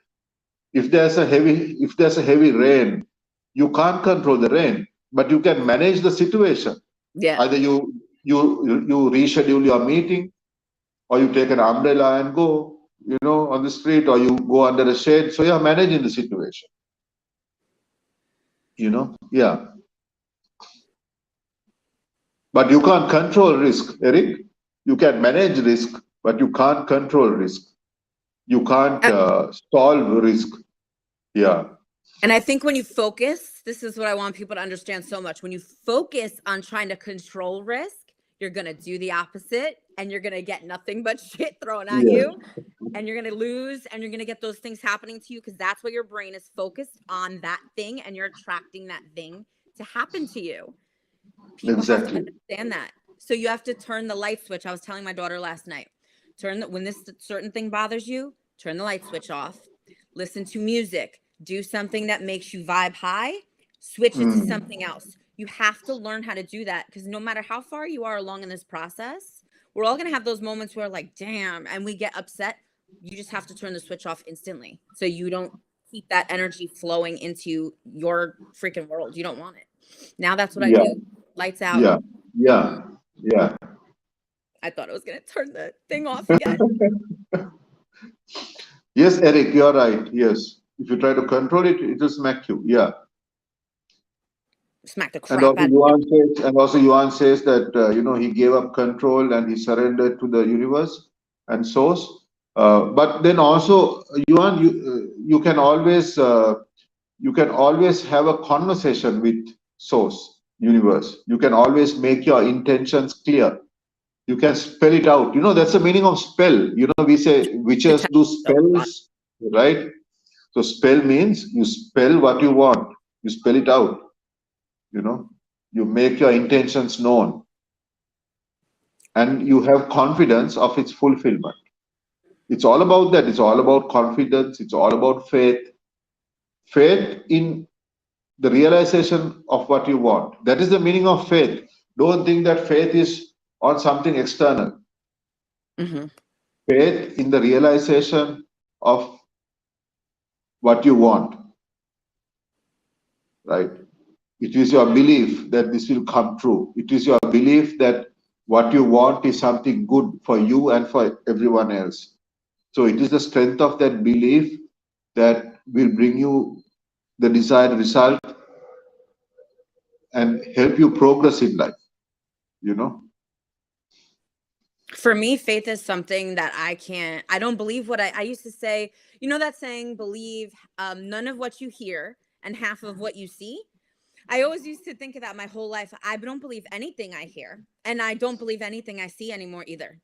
If there's a heavy rain, you can't control the rain, but you can manage the situation. Yeah. Either you reschedule your meeting, or you take an umbrella and go, on the street, or you go under a shade. So you're managing the situation. Yeah. But you can't control risk, Eric. You can manage risk, but you can't control risk. You can't solve risk. Yeah. And I think when you focus, this is what I want people to understand so much. When you focus on trying to control risk, you're going to do the opposite, and you're going to get nothing but shit thrown at Yes. you, and you're going to lose, and you're going to get those things happening to you, because that's what your brain is focused on, that thing, and you're attracting that thing to happen to you. People have to understand that. So you have to turn the light switch. I was telling my daughter last night, when this certain thing bothers you, turn the light switch off, listen to music, do something that makes you vibe high, switch it to something else. You have to learn how to do that, because no matter how far you are along in this process, we're all going to have those moments where like, damn, and we get upset. You just have to turn the switch off instantly, so you don't keep that energy flowing into your freaking world. You don't want it. Now that's what I do. Lights out. Yeah. I thought I was going to turn the thing off again. Yes, Eric, you're right. Yes. If you try to control it, it will smack you. Yeah. Smack the crap out of you. And also Yuan says that, he gave up control and he surrendered to the universe and source. But then also, Yuan, you can always have a conversation with source, universe. You can always make your intentions clear. You can spell it out. That's the meaning of spell. We say witches do spells, right? So spell means you spell what you want. You spell it out. You make your intentions known. And you have confidence of its fulfillment. It's all about that. It's all about confidence. It's all about faith. Faith in the realization of what you want. That is the meaning of faith. Don't think that faith is on something external. Faith in the realization of what you want, right? It is your belief that this will come true. It is your belief that what you want is something good for you and for everyone else. So it is the strength of that belief that will bring you the desired result and help you progress in life. For me, faith is something that I don't believe what I used to say, that saying, believe none of what you hear and half of what you see. I always used to think of that my whole life. I don't believe anything I hear, and I don't believe anything I see anymore either.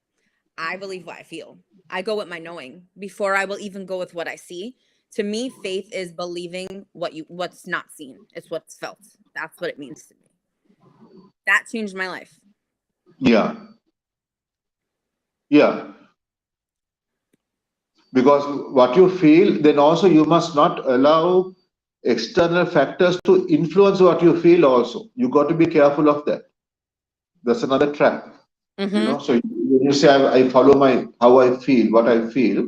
I believe what I feel. I go with my knowing before I will even go with what I see. To me, faith is believing what's not seen. It's what's felt. That's what it means to me. That changed my life. Yeah. Because what you feel, then also you must not allow external factors to influence what you feel also. You got to be careful of that. That's another trap. So when you say I follow how I feel, what I feel,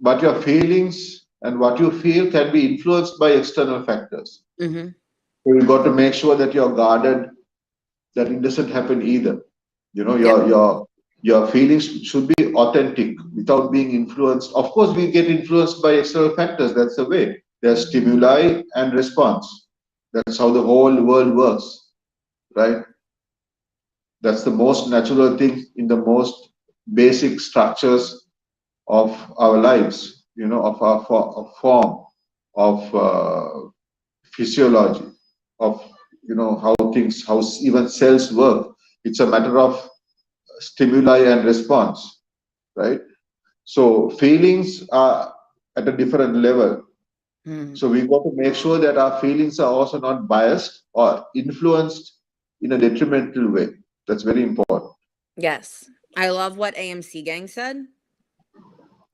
but your feelings and what you feel can be influenced by external factors. So you got to make sure that you're guarded, that it doesn't happen either. Your feelings should be authentic without being influenced. Of course, we get influenced by external factors. That's the way. There's stimuli and response. That's how the whole world works, right? That's the most natural thing in the most basic structures of our lives, of our form, of physiology, of, how even cells work. It's a matter of stimuli and response, right? So feelings are at a different level. So we got to make sure that our feelings are also not biased or influenced in a detrimental way. That's very important. Yes. I love what AMC Gang said.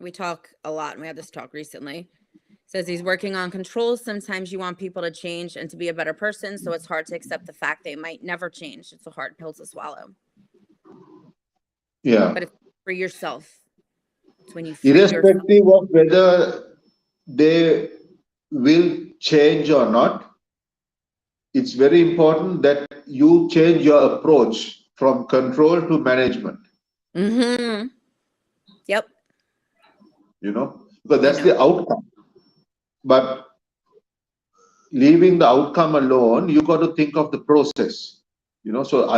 We talk a lot, and we had this talk recently. Says he's working on control. Sometimes you want people to change and to be a better person, so it's hard to accept the fact they might never change. It's a hard pill to swallow. Yeah. But it's for yourself. It's when you free yourself. Irrespective of whether they will change or not, it's very important that you change your approach from control to management. Mm-hmm. Yep. You know, because that's the outcome. But leaving the outcome alone, you got to think of the process. You know, so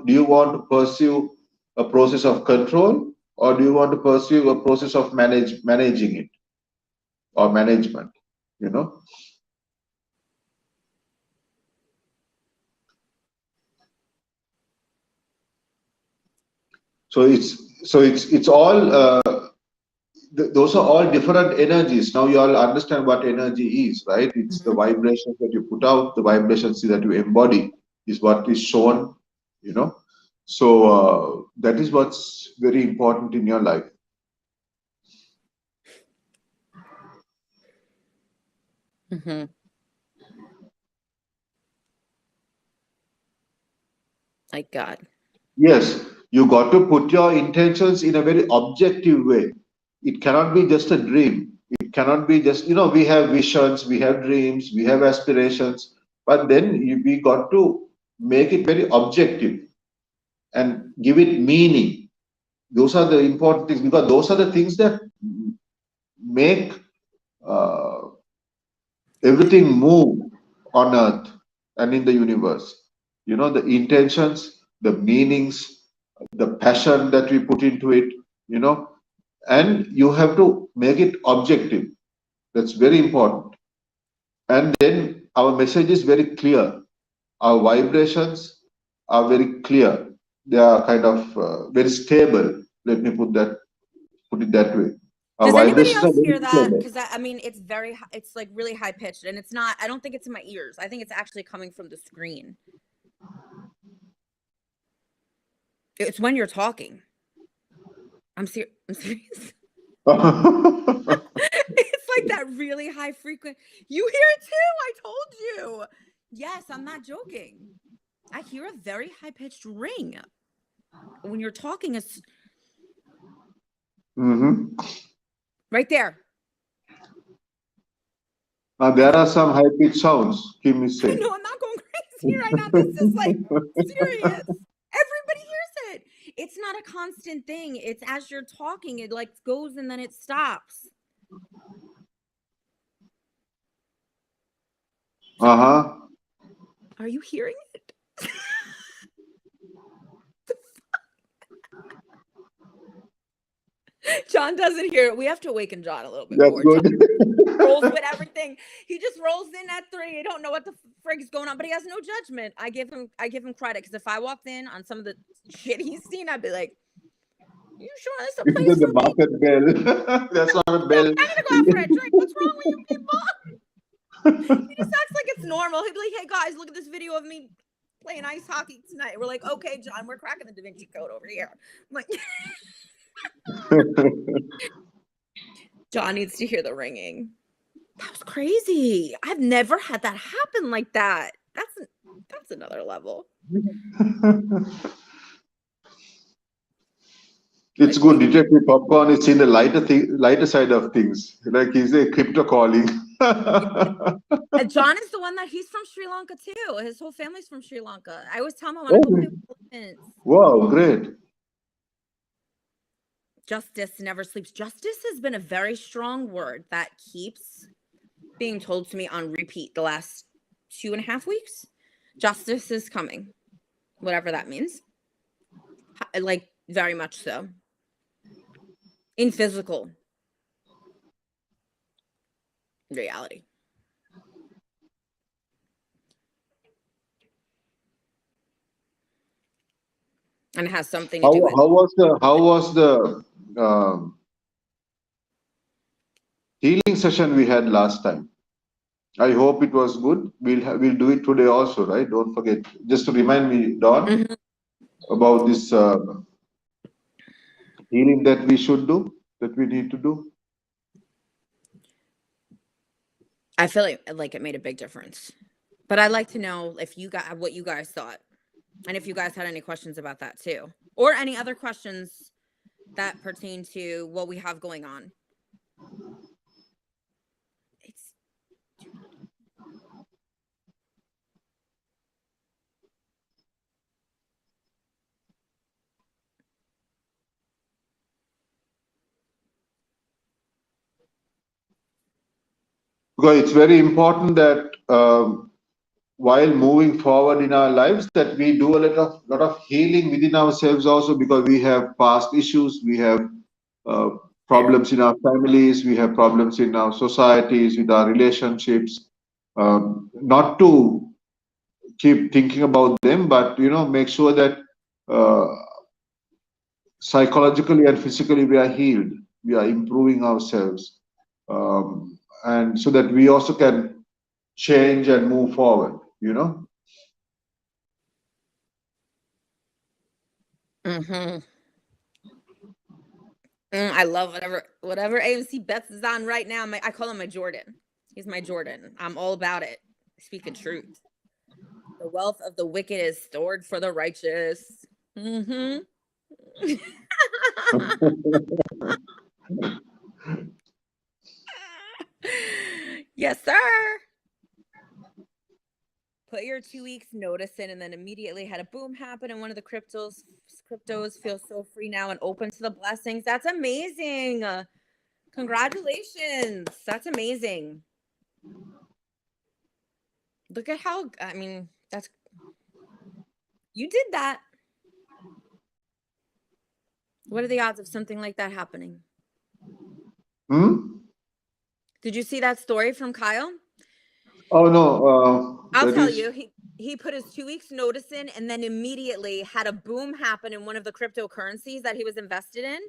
do you want to pursue a process of control, or do you want to pursue a process of managing it or management? You know. So it's all those are all different energies. Now you all understand what energy is, right? It's the vibrations that you put out, the vibrations that you embody is what is shown, you know. So that is what's very important in your life. Mm-hmm. Like God. Yes, you got to put your intentions in a very objective way. It cannot be just a dream. It cannot be just, you know, we have visions, we have dreams, we have aspirations, but then we got to make it very objective and give it meaning. Those are the important things, because those are the things that make uh, everything move on earth and in the universe. You know, the intentions, the meanings, the passion that we put into it, you know, and you have to make it objective. That's very important. And then our message is very clear. Our vibrations are very clear. They are kind of very stable. Let me put it that way. Our Does anybody vibrations are else very hear that? stable. Because I mean, it's very, it's like really high pitched, and it's not. I don't think it's in my ears. I think it's actually coming from the screen. It's when you're talking. I'm serious. It's like that really high frequency. You hear it too. I told you. Yes, I'm not joking. I hear a very high pitched ring when you're talking. It's right there. Now there are some high pitched sounds. Kim is I saying. know I'm not going crazy right now. This is like serious. Everybody hears it. It's not a constant thing. It's as you're talking, it like goes and then it stops. Are you hearing it? John doesn't hear it. We have to awaken John a little bit That's more. good. John rolls with everything. He just rolls in at 3. I don't know what the frig is going on, but he has no judgment. I give him credit, because if I walked in on some of the shit he's seen, I'd be like, "You sure this a place The for me? market bell. That's not a bell. I'm gonna go out for a drink. What's wrong with you people?" He just acts like it's normal. He'd be like, "Hey guys, look at this video of me playing ice hockey tonight." We're like, "Okay, John, we're cracking the Da Vinci Code over here." I'm like, John needs to hear the ringing. That was crazy. I've never had that happen like that. That's another level. It's good. Detective Popcorn is in the lighter side of things. Like he's a crypto calling. And John is the one that he's from Sri Lanka too. His whole family's from Sri Lanka. I always tell him I want to go play with elephants. Wow, great. Justice never sleeps. Justice has been a very strong word that keeps being told to me on repeat the last 2.5 weeks. Justice is coming, whatever that means. Like, very much so. In physical reality. And it has something to do with... How was the healing session we had last time? I hope it was good. We'll do it today also, right? Don't forget. Just to remind me, Dawn, about this healing that we should do, that we need to do. I feel like it made a big difference. But I'd like to know if you got what you guys thought, and if you guys had any questions about that too, or any other questions that pertain to what we have going on. It's Because it's very important that while moving forward in our lives, that we do a lot of healing within ourselves also, because we have past issues, we have uh, fair. problems in our families, we have problems in our societies, with our relationships. Not to keep thinking about them, but make sure that uh, psychologically and physically we are healed, we are improving ourselves, and so that we also can change and move forward. Mm-hmm. I love whatever AMC Bets is on right now. I call him my Jordan. He's my Jordan. I'm all about it. Speaking truth. The wealth of the wicked is stored for the righteous. Mm-hmm. Yes, sir. Put your 2 weeks notice in, and then immediately had a boom happen, and one of the cryptos feel so free now and open to the blessings. That's amazing. Congratulations. That's amazing. Look at how, I mean, you did that. What are the odds of something like that happening? Did you see that story from Kyle? Oh no, I'll that tell is. you, he put his 2 weeks notice in, and then immediately had a boom happen in one of the cryptocurrencies that he was invested in.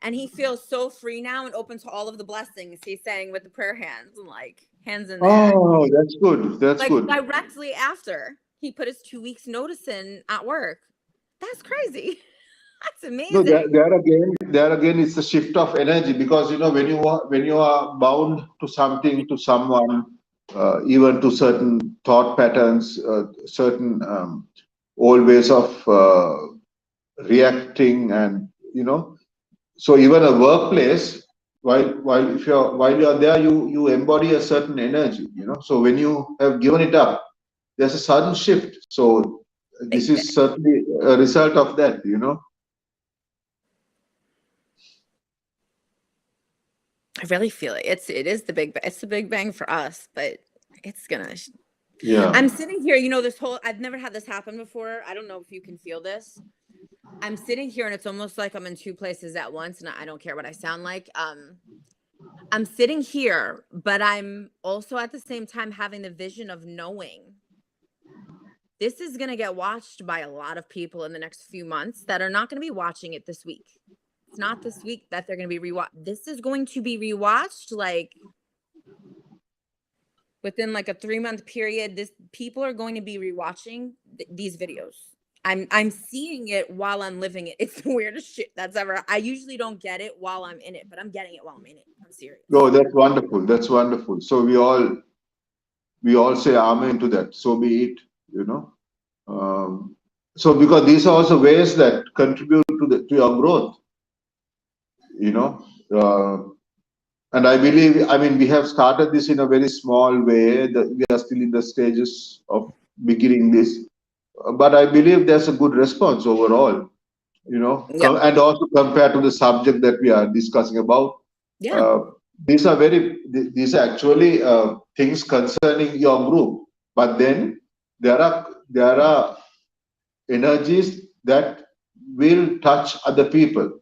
And he feels so free now and open to all of the blessings. He's saying with the prayer hands and like hands in the air. Oh, that's good. That's Like good. directly after he put his 2 weeks notice in at work. That's crazy. That's No, amazing. there again, it's a shift of energy, because when you are bound to something, to someone, even to certain thought patterns, certain old ways of reacting, and so even a workplace, while you're there, you embody a certain energy. So when you have given it up, there's a sudden shift. So this Big bang. is certainly a result of that. I really feel it. It's the big bang for us, but it's gonna. Yeah. I'm sitting here, I've never had this happen before. I don't know if you can feel this. I'm sitting here and it's almost like I'm in two places at once, and I don't care what I sound like. I'm sitting here, but I'm also at the same time having the vision of knowing this is going to get watched by a lot of people in the next few months that are not going to be watching it this week. It's not this week that they're going to be rewatched. This is going to be rewatched like within like a 3-month period. People are going to be rewatching these videos. I'm seeing it while I'm living it. It's the weirdest shit that's ever. I usually don't get it while I'm in it, but I'm getting it while I'm in it. I'm serious. Oh, that's wonderful. That's wonderful. So we all say amen to that. So be it. So because these are also ways that contribute to your growth. You know. And I believe, I mean, we have started this in a very small way. We are still in the stages of beginning this, but I believe there's a good response overall. Yep. And also compared to the subject that we are discussing about, Yeah. uh, these are actually things concerning your group. But then there are energies that will touch other people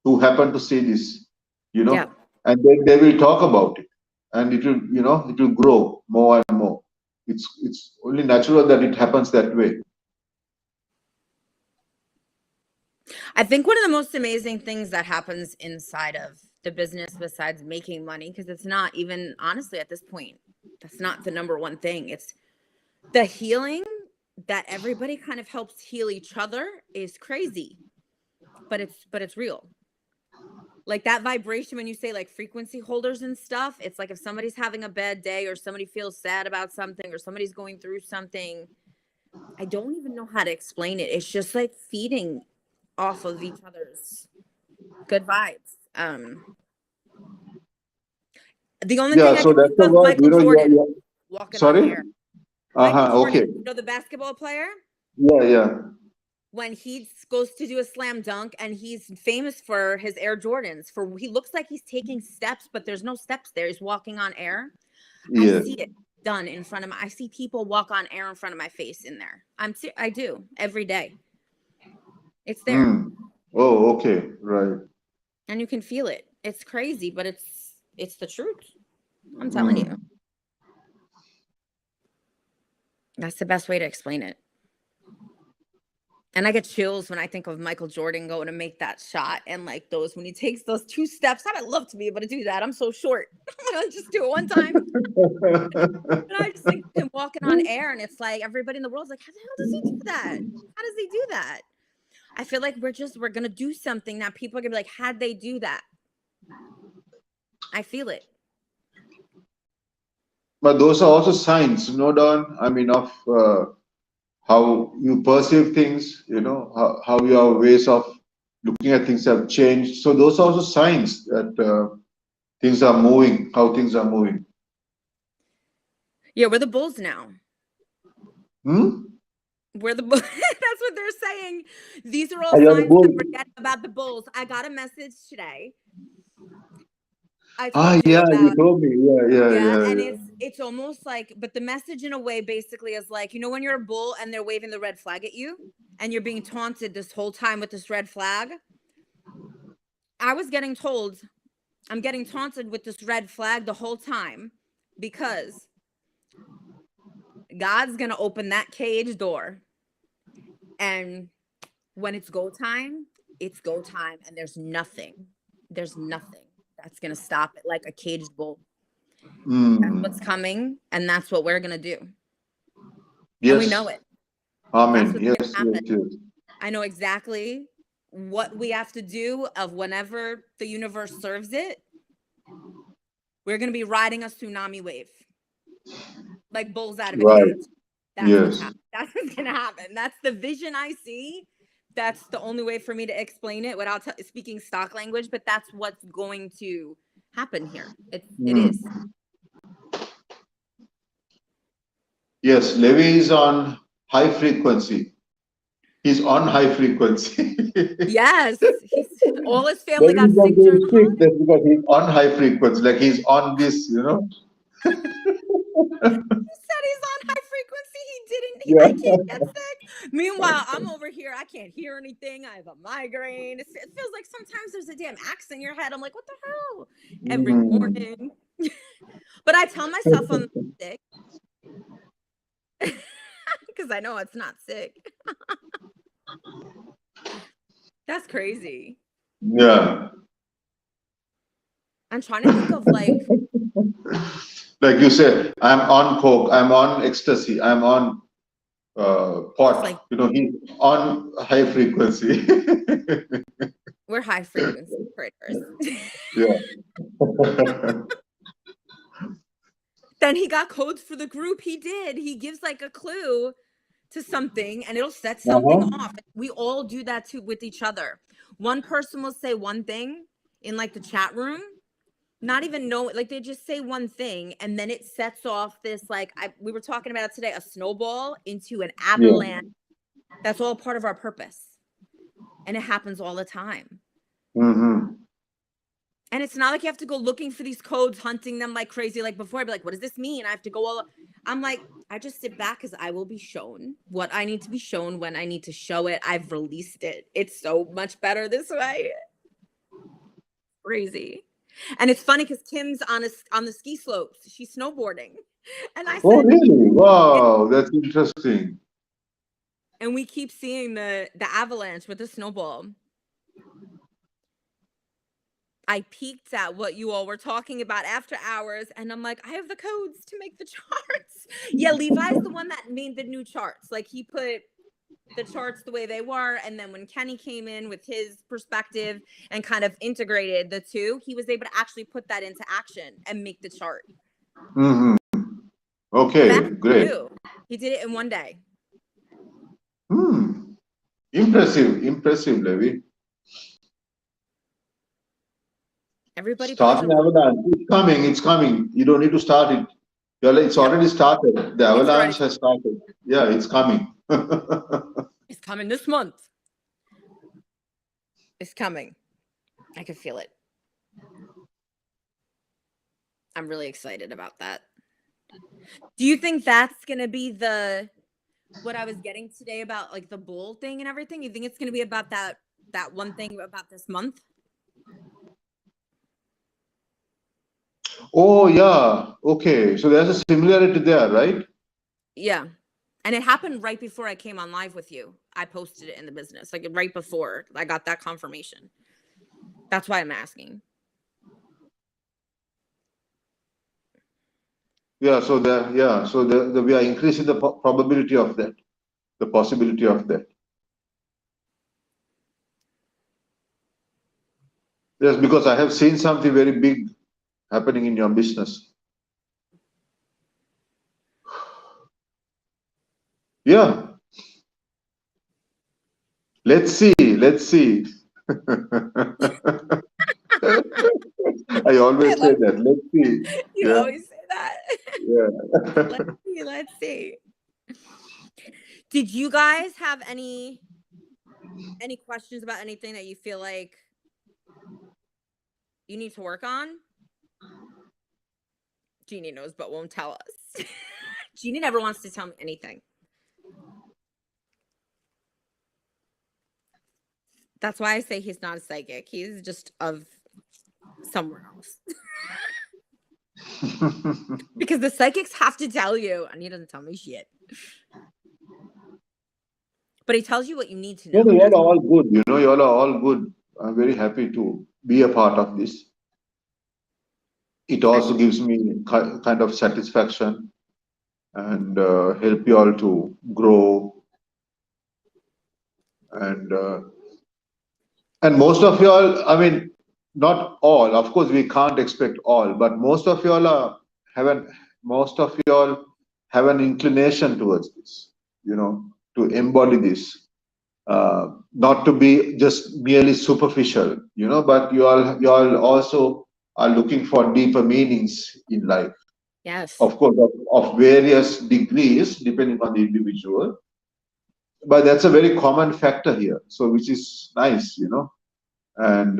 who happen to see this, you Yeah. know, and then they will talk about it, and it will grow more and more. It's only natural that it happens that way. I think one of the most amazing things that happens inside of the business, besides making money, because it's not even, honestly, at this point, that's not the number one thing. It's the healing that everybody kind of helps heal each other is crazy, but it's real. Like that vibration when you say like frequency holders and stuff, it's like if somebody's having a bad day or somebody feels sad about something or somebody's going through something, I don't even know how to explain it. It's just like feeding off of each other's good vibes. The only thing I So can that's think the of, word, Michael Jordan walking on sorry? air. Michael Okay. Jordan, you know the basketball player? Yeah. When he goes to do a slam dunk and he's famous for his Air Jordans, he looks like he's taking steps, but there's no steps there. He's walking on air. I Yeah. see it done in front of I see people walk on air in front of my face in there. I do every day. It's there. Oh, okay. Right. And you can feel it. It's crazy, but it's the truth. I'm telling you. That's the best way to explain it. And I get chills when I think of Michael Jordan going to make that shot and like when he takes those 2 steps. I'd love to be able to do that. I'm so short. I'm gonna just do it one time. And I just think of him walking on air, and it's like everybody in the world's like, how the hell does he do that? How does he do that? I feel like we're gonna do something that people are gonna be like, how'd they do that? I feel it. But those are also signs, no, Don? I mean, of how you perceive things, how your ways of looking at things have changed. So those are also signs that things are moving, how things are moving. Yeah, we're the bulls now. We're the bulls. That's what they're saying. These are all signs that forget about the bulls. I got a message today. I told you about, you told me. Yeah. And it's almost like, but the message in a way basically is like, when you're a bull and they're waving the red flag at you and you're being taunted this whole time with this red flag. I was getting told I'm getting taunted with this red flag the whole time because God's going to open that cage door. And when it's go time, it's go time. And there's nothing that's going to stop it like a caged bull. That's what's coming. And that's what we're going to do. Yes. And we know it. Amen. Yes. I know exactly what we have to do of whenever the universe serves it. We're going to be riding a tsunami wave. Like bulls out of a cage. That's what's going to happen. That's the vision I see. That's the only way for me to explain it without speaking stock language, but that's what's going to happen here. It is. Yes, Levi is on high frequency. He's on high frequency. Yes. All his family got sick during the holidays. That's because he's on high frequency. Like he's on this, He said he's on high frequency. He didn't. I can't get sick. Meanwhile, I'm over here. I can't hear anything. I have a migraine. It feels like sometimes there's a damn axe in your head. I'm like, what the hell? Every morning. But I tell myself I'm sick. Because I know it's not sick. That's crazy. Yeah. I'm trying to think of like you said, I'm on coke, I'm on ecstasy, I'm on pot. Like, he's on high frequency. We're high frequency critters. Yeah. Then he got codes for the group. He did. He gives like a clue to something and it'll set something off. We all do that too with each other. One person will say one thing in like the chat room, not even know it. Like they just say one thing and then it sets off this, like we were talking about it today, a snowball into an avalanche. Yeah. That's all part of our purpose. And it happens all the time. And it's not like you have to go looking for these codes, hunting them like crazy. Like before, I'd be like, what does this mean? I have to go I'm like, I just sit back because I will be shown what I need to be shown when I need to show it. I've released it. It's so much better this way. Crazy. And it's funny because Kim's on the ski slopes. She's snowboarding. And I said, oh, really? Wow, that's interesting. And we keep seeing the avalanche with the snowball. I peeked at what you all were talking about after hours, and I'm like, I have the codes to make the charts. Yeah, Levi's the one that made the new charts. Like he put the charts the way they were. And then when Kenny came in with his perspective and kind of integrated the two, he was able to actually put that into action and make the chart. Mm-hmm. Okay, Fast great. too. He did it in one day. Impressive, Levi. Everybody Start plays a the role. avalanche. It's coming. You don't need to start it. It's already started. The avalanche has started. Yeah, it's coming. It's coming this month. It's coming. I can feel it. I'm really excited about that. Do you think that's going to be what I was getting today about like the bull thing and everything? You think it's going to be about that one thing about this month? Oh, yeah. Okay. So there's a similarity there, right? Yeah. And it happened right before I came on live with you. I posted it in the business, like right before I got that confirmation. That's why I'm asking. Yeah. So we are increasing the probability of that, the possibility of that. Yes, because I have seen something very big happening in your business. Yeah. Let's see. I always say that. Let's see. You always say that. Yeah. Let's see. Did you guys have any questions about anything that you feel like you need to work on? Genie knows but won't tell us. Genie never wants to tell me anything. That's why I say he's not a psychic. He's just of somewhere else. Because the psychics have to tell you, and he doesn't tell me shit. But he tells you what you need to know. No, you all are all good. You all are all good. I'm very happy to be a part of this. It also gives me kind of satisfaction and help you all to grow. And most of you all, I mean, not all. Of course, we can't expect all, but most of you all have an inclination towards this. To embody this. Not to be just merely superficial, but you all also are looking for deeper meanings in life. Yes. Of course, of various degrees, depending on the individual. But that's a very common factor here, so which is nice, and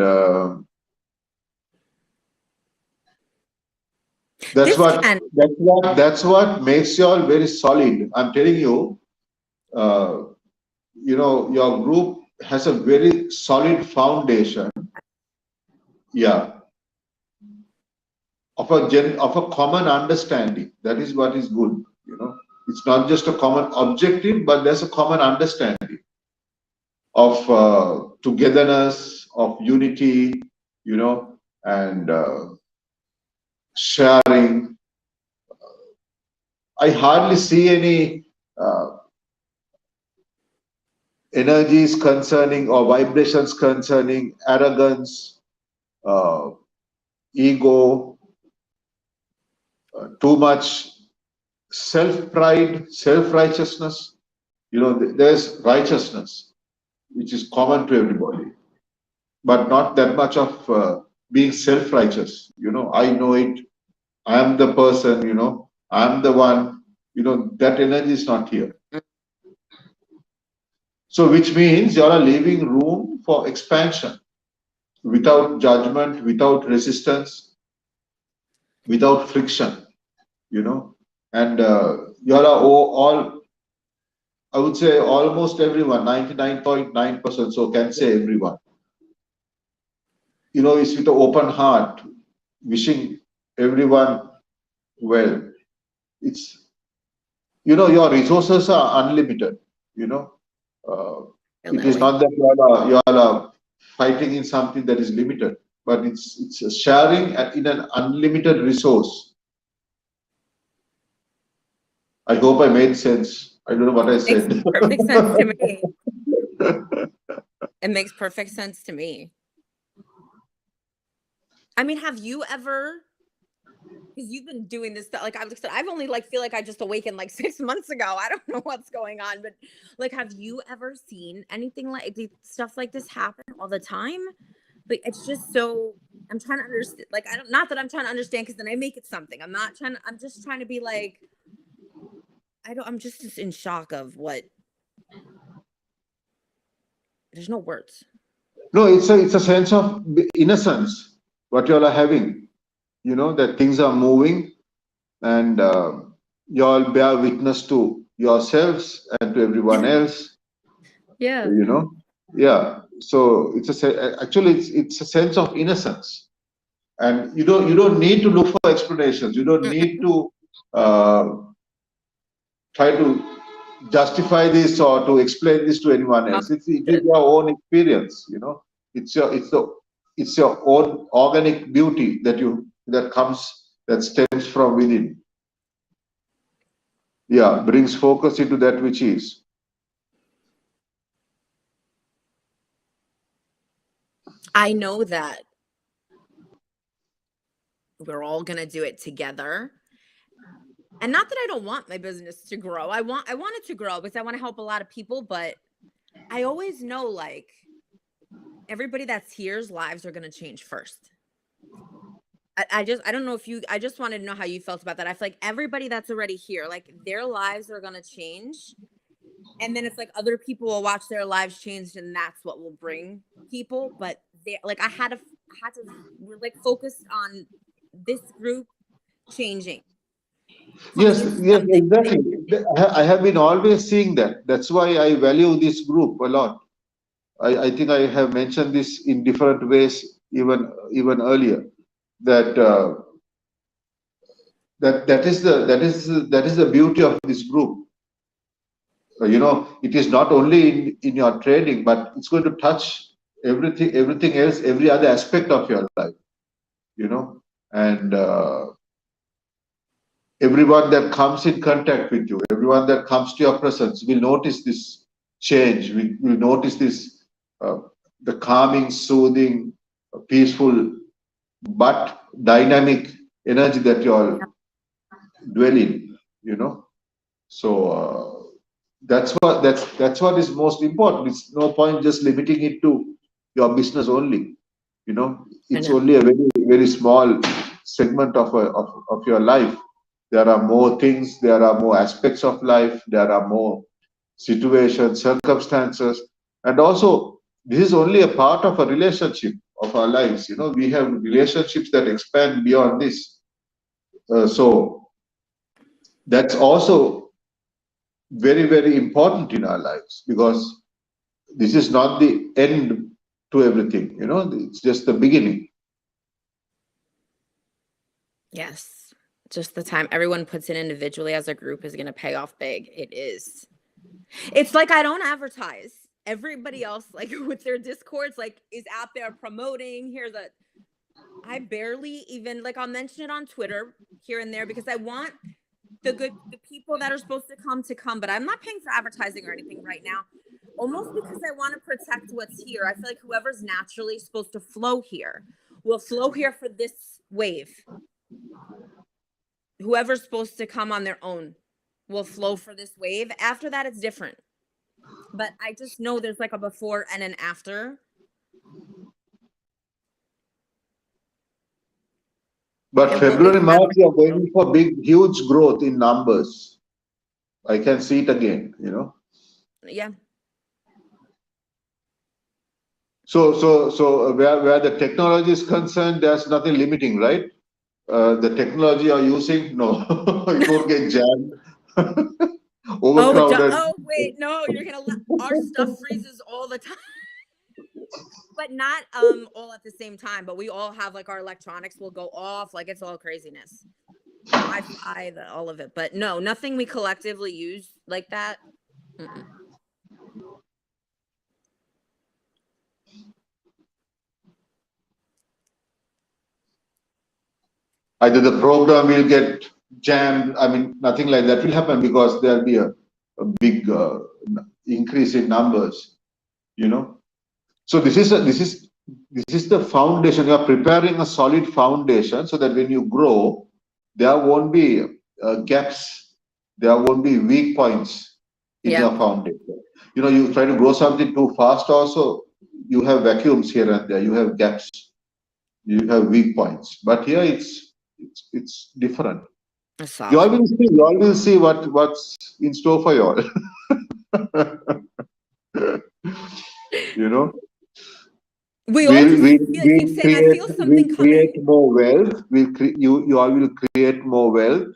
that's what makes you all very solid. I'm telling you. Your group has a very solid foundation, of a common understanding. That is what is good. It's not just a common objective, but there's a common understanding of togetherness, of unity, and sharing. I hardly see any energies concerning or vibrations concerning arrogance, ego, too much self-pride, self-righteousness. There's righteousness, which is common to everybody, but not that much of being self-righteous. I know it. I am the person, I'm the one, that energy is not here. So which means you are leaving room for expansion without judgment, without resistance, without friction, and you all are all, I would say almost everyone, 99.9%, so can say everyone, is with an open heart, wishing everyone well. It's, your resources are unlimited, it is not that you all are fighting in something that is limited, but it's a sharing in an unlimited resource. I hope I made sense. I don't know what I Makes said. perfect sense to me. It makes perfect sense to me. I mean, have you ever, because you've been doing this stuff, like I've only like feel like I just awakened like 6 months ago. I don't know what's going on, but like, have you ever seen anything like stuff like this happen all the time? Like, it's just so, I'm trying to understand, like, I don't, not that I'm trying to understand because then I make it something. I'm not trying to, I'm just trying to be like, I'm just in shock of what, there's no words. No, it's a sense of innocence what you all are having. You know that things are moving, and you all bear witness to yourselves and to everyone else. Yeah. You know, yeah. So actually it's a sense of innocence, and you don't need to look for explanations. You don't need to uh, try to justify this or to explain this to anyone else. It is your own experience. You know, it's your own organic beauty that stems from within. Yeah, brings focus into that which is. I know that we're all going to do it together. And not that I don't want my business to grow. I want it to grow because I want to help a lot of people, but I always know like everybody that's here's lives are going to change first. I don't know if I just wanted to know how you felt about that. I feel like everybody that's already here, like their lives are going to change. And then it's like other people will watch their lives change and that's what will bring people. But they like, we're like focused on this group changing. Yes, Coming into yes, something exactly. big. I have been always seeing that. That's why I value this group a lot. I think I have mentioned this in different ways even earlier. That that is the beauty of this group. It is not only in your trading, but it's going to touch everything else, every other aspect of your life. And everyone that comes in contact with you, everyone that comes to your presence will notice this change. Will notice this, the calming, soothing, peaceful, but dynamic energy that you all dwell in. So that's what is most important. It's no point just limiting it to your business only. I It's know. only a very very small segment of your life. There are more things, there are more aspects of life, there are more situations, circumstances, and also this is only a part of a relationship of our lives. We have relationships that expand beyond this. So that's also very very important in our lives, because this is not the end to everything. It's just the beginning. Yes. Just the time everyone puts in individually as a group is going to pay off big. It is. It's like I don't advertise. Everybody else, like with their discords, like is out there promoting. I barely even like I'll mention it on Twitter here and there because I want the people that are supposed to come, but I'm not paying for advertising or anything right now. Almost because I want to protect what's here. I feel like whoever's naturally supposed to flow here will flow here for this wave. Whoever's supposed to come on their own will flow for this wave. After that, it's different. But I just know there's like a before and an after. But And we'll February, make March, that. we are going for big, huge growth in numbers. I can see it again. Yeah. So where the technology is concerned, there's nothing limiting, right? The technology you're using, no, it won't get jammed, overcrowded. Oh, wait, no, you're gonna let our stuff freezes all the time. But not all at the same time. But we all have like our electronics will go off, like it's all craziness. Wi-Fi, all of it. But no, nothing we collectively use like that. Mm-mm. Either the program will get jammed. I mean, nothing like that will happen, because there'll be a a big increase in numbers. So this is the foundation. You are preparing a solid foundation so that when you grow, there won't be gaps, there won't be weak points in your foundation. You try to grow something too fast also, you have vacuums here and there, you have gaps, you have weak points. But here it's different. You all will see what's in store for you all. We all keep saying, I feel something we'll coming. create more wealth. You all will create more wealth.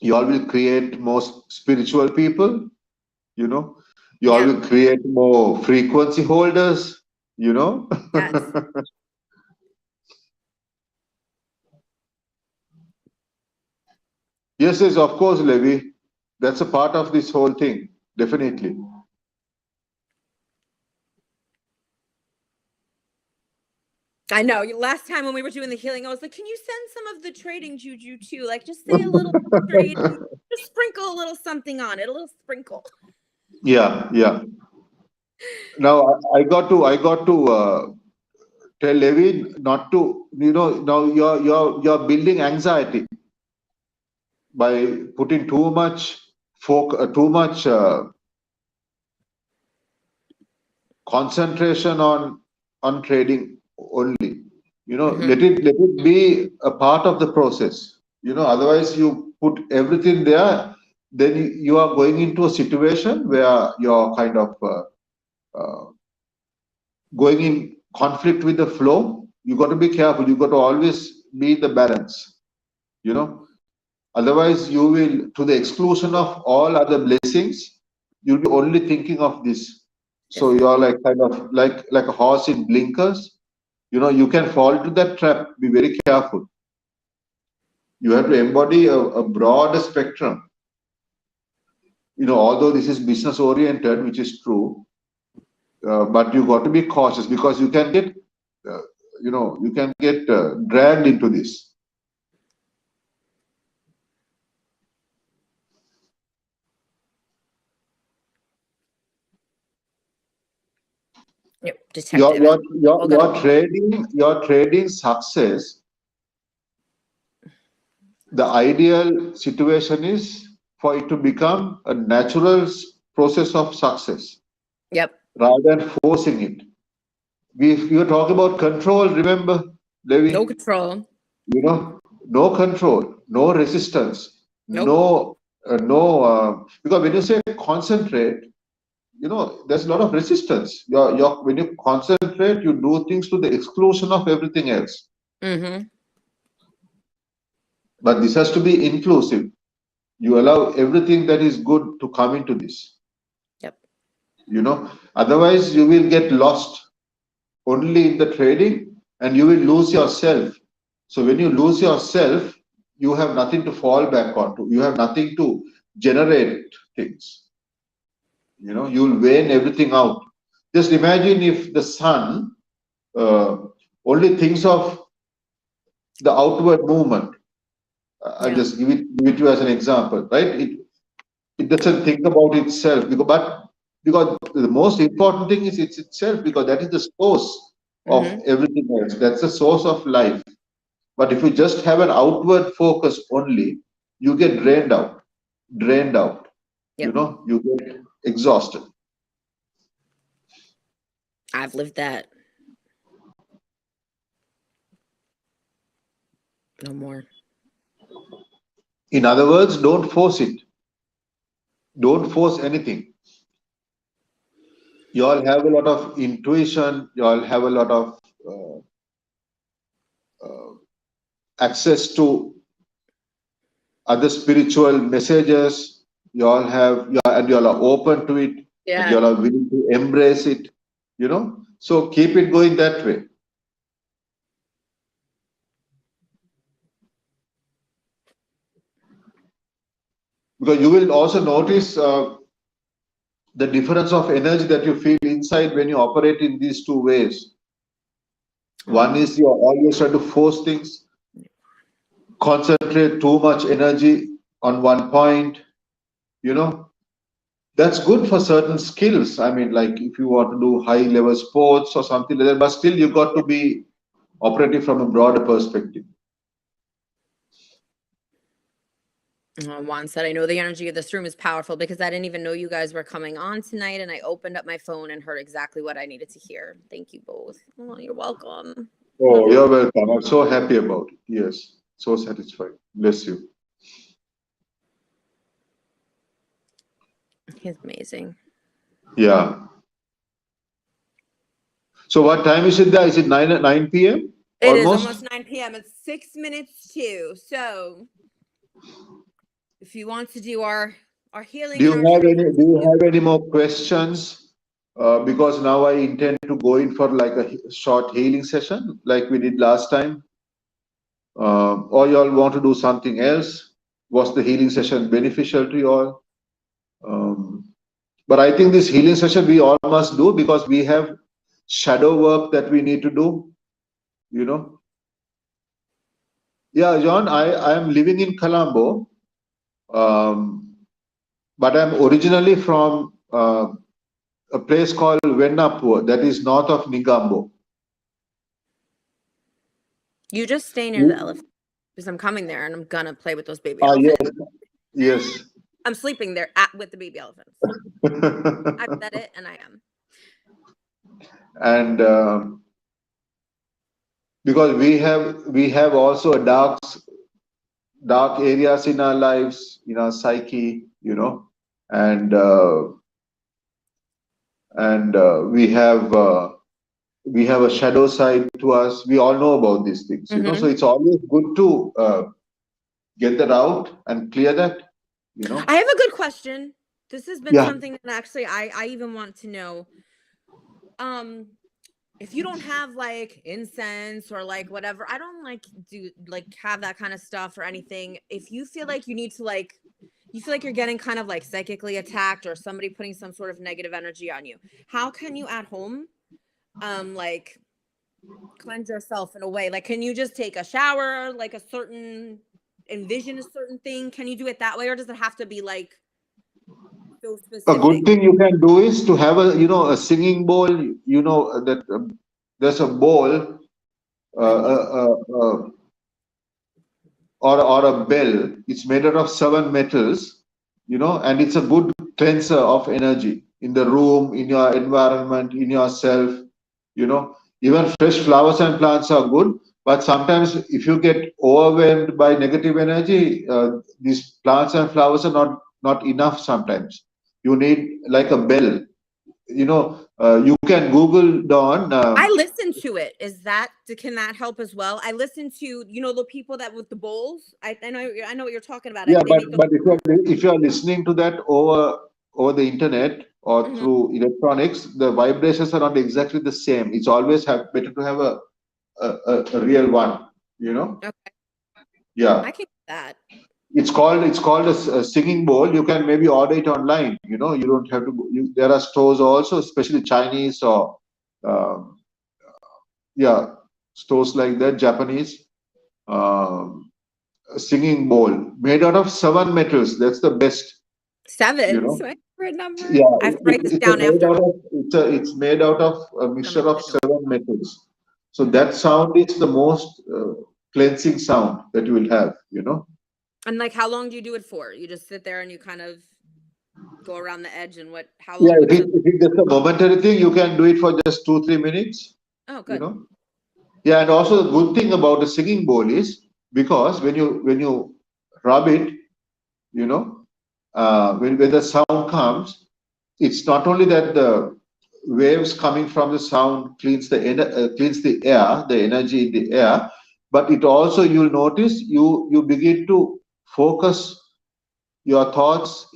You all will create more spiritual people. You all will create more frequency holders. Yes. Yes, of course, Levi. That's a part of this whole thing. Definitely. I know. Last time when we were doing the healing, I was like, can you send some of the trading juju too? Like, just say a little trade, just sprinkle a little something on it, a little sprinkle. Yeah. Now I got to tell Levi not to. Now you're building anxiety by putting too much concentration on trading only. Let it be a part of the process. Otherwise you put everything there, then you are going into a situation where you're kind of going in conflict with the flow. You got to be careful. You got to always be the balance. Otherwise you will, to the exclusion of all other blessings, you'll be only thinking of this. So you're like kind of like a horse in blinkers. You can fall into that trap. Be very careful. You have to embody a broader spectrum. Although this is business oriented, which is true, but you got to be cautious because you can get, dragged into this. Detective. Your trading success, the ideal situation is for it to become a natural process of success. Yep. Rather than forcing it. We were talking about control, remember, Levi? No control. No control, no resistance, Nope. because when you say concentrate, there's a lot of resistance. When you concentrate, you do things to the exclusion of everything else. But this has to be inclusive. You allow everything that is good to come into this. Yep. Otherwise you will get lost only in the trading and you will lose yourself. So when you lose yourself, you have nothing to fall back onto. You have nothing to generate things. You'll wane everything out. Just imagine if the sun only thinks of the outward movement. I'll just give it to you as an example, right? It doesn't think about itself because the most important thing is it's itself, because that is the source of everything else. That's the source of life. But if you just have an outward focus only, you get drained out. You get exhausted. I've lived that. No more. In other words, don't force it. Don't force anything. You all have a lot of intuition. You all have a lot of access to other spiritual messages. You all are open to it. And you all are willing to embrace it. So keep it going that way. Because you will also notice the difference of energy that you feel inside when you operate in these two ways. One is you're always trying to force things, concentrate too much energy on one point, That's good for certain skills. I mean, like if you want to do high level sports or something like that, but still you got to be operating from a broader perspective. Juan said, I know the energy of this room is powerful because I didn't even know you guys were coming on tonight. And I opened up my phone and heard exactly what I needed to hear. Thank you both. Oh, you're welcome. Oh, you're welcome. I'm so happy about it. Yes, so satisfied. Bless you. He's amazing. Yeah. So what time is it there? Is it 9 p.m.? It is Almost? almost 9 p.m. It's 6 minutes to. So if you want to do our healing and our Do you frequency, have any more questions? Because now I intend to go in for like a short healing session, like we did last time. Or you all want to do something else? Was the healing session beneficial to you all? But I think this healing session we all must do because we have shadow work that we need to do. You know. Yeah, John. I am living in Colombo, but I'm originally from a place called Vennapur that is north of Nigambo. you just stay near the elephant because I'm coming there and I'm going to play with those baby Ah, elephants. yes, I'm sleeping there with the baby elephants. I've said it and I am. And because we have also a dark areas in our lives, in our psyche, and we have a shadow side to us. We all know about these things, So it's always good to get that out and clear that, I have a good question. This has been Yeah. something that actually I even want to know. If you don't have like incense or like whatever, I don't like do like have that kind of stuff or anything. If you feel like you need to like you feel like you're getting kind of like psychically attacked or somebody putting some sort of negative energy on you, how can you at home like cleanse yourself in a way? Like, can you just take a shower, like envision a certain thing? Can you do it that way, or does it have to be like so A good specific? thing you can do is to have a singing bowl. That there's a bowl or a bell. It's made out of 7 metals, and it's a good cleanser of energy in the room, in your environment, in yourself. Even fresh flowers and plants are good, but sometimes if you get overwhelmed by negative energy, these plants and flowers are not enough. Sometimes you need like a bell. You can Google Dawn. I listen to it. Can that help as well? I listen to the people that with the bowls. I know what you're talking about. Yeah, They but make those. but if you are listening to that over the internet or Mhm. through electronics, the vibrations are not exactly the same. It's always better to have a real one. Okay, Yeah, I can get that. it's called a singing bowl. You can maybe order it online. You don't have to. There are stores also, especially Chinese or um, yeah, stores like that, Japanese. Um, a singing bowl made out of 7 metals. That's the best. You Seven. know. So my favorite number. Yeah, I have to write this down made after. out of it's made out of a I'm gonna mixture make of a note. 7 metals. So Mhm. that sound is the most cleansing sound that you will have. And like, how long do you do it for? You just sit there and you kind of go around the edge, and how Yeah, long? What's the? if it's just a momentary thing, you can do it for just 2-3 minutes. Oh, You good. know. Yeah, and also the good thing about a singing bowl is because when you rub it, when the sound comes, it's not only that the waves coming from the sound cleans the air, the energy in the air, but it also, you'll notice, you begin to focus your thoughts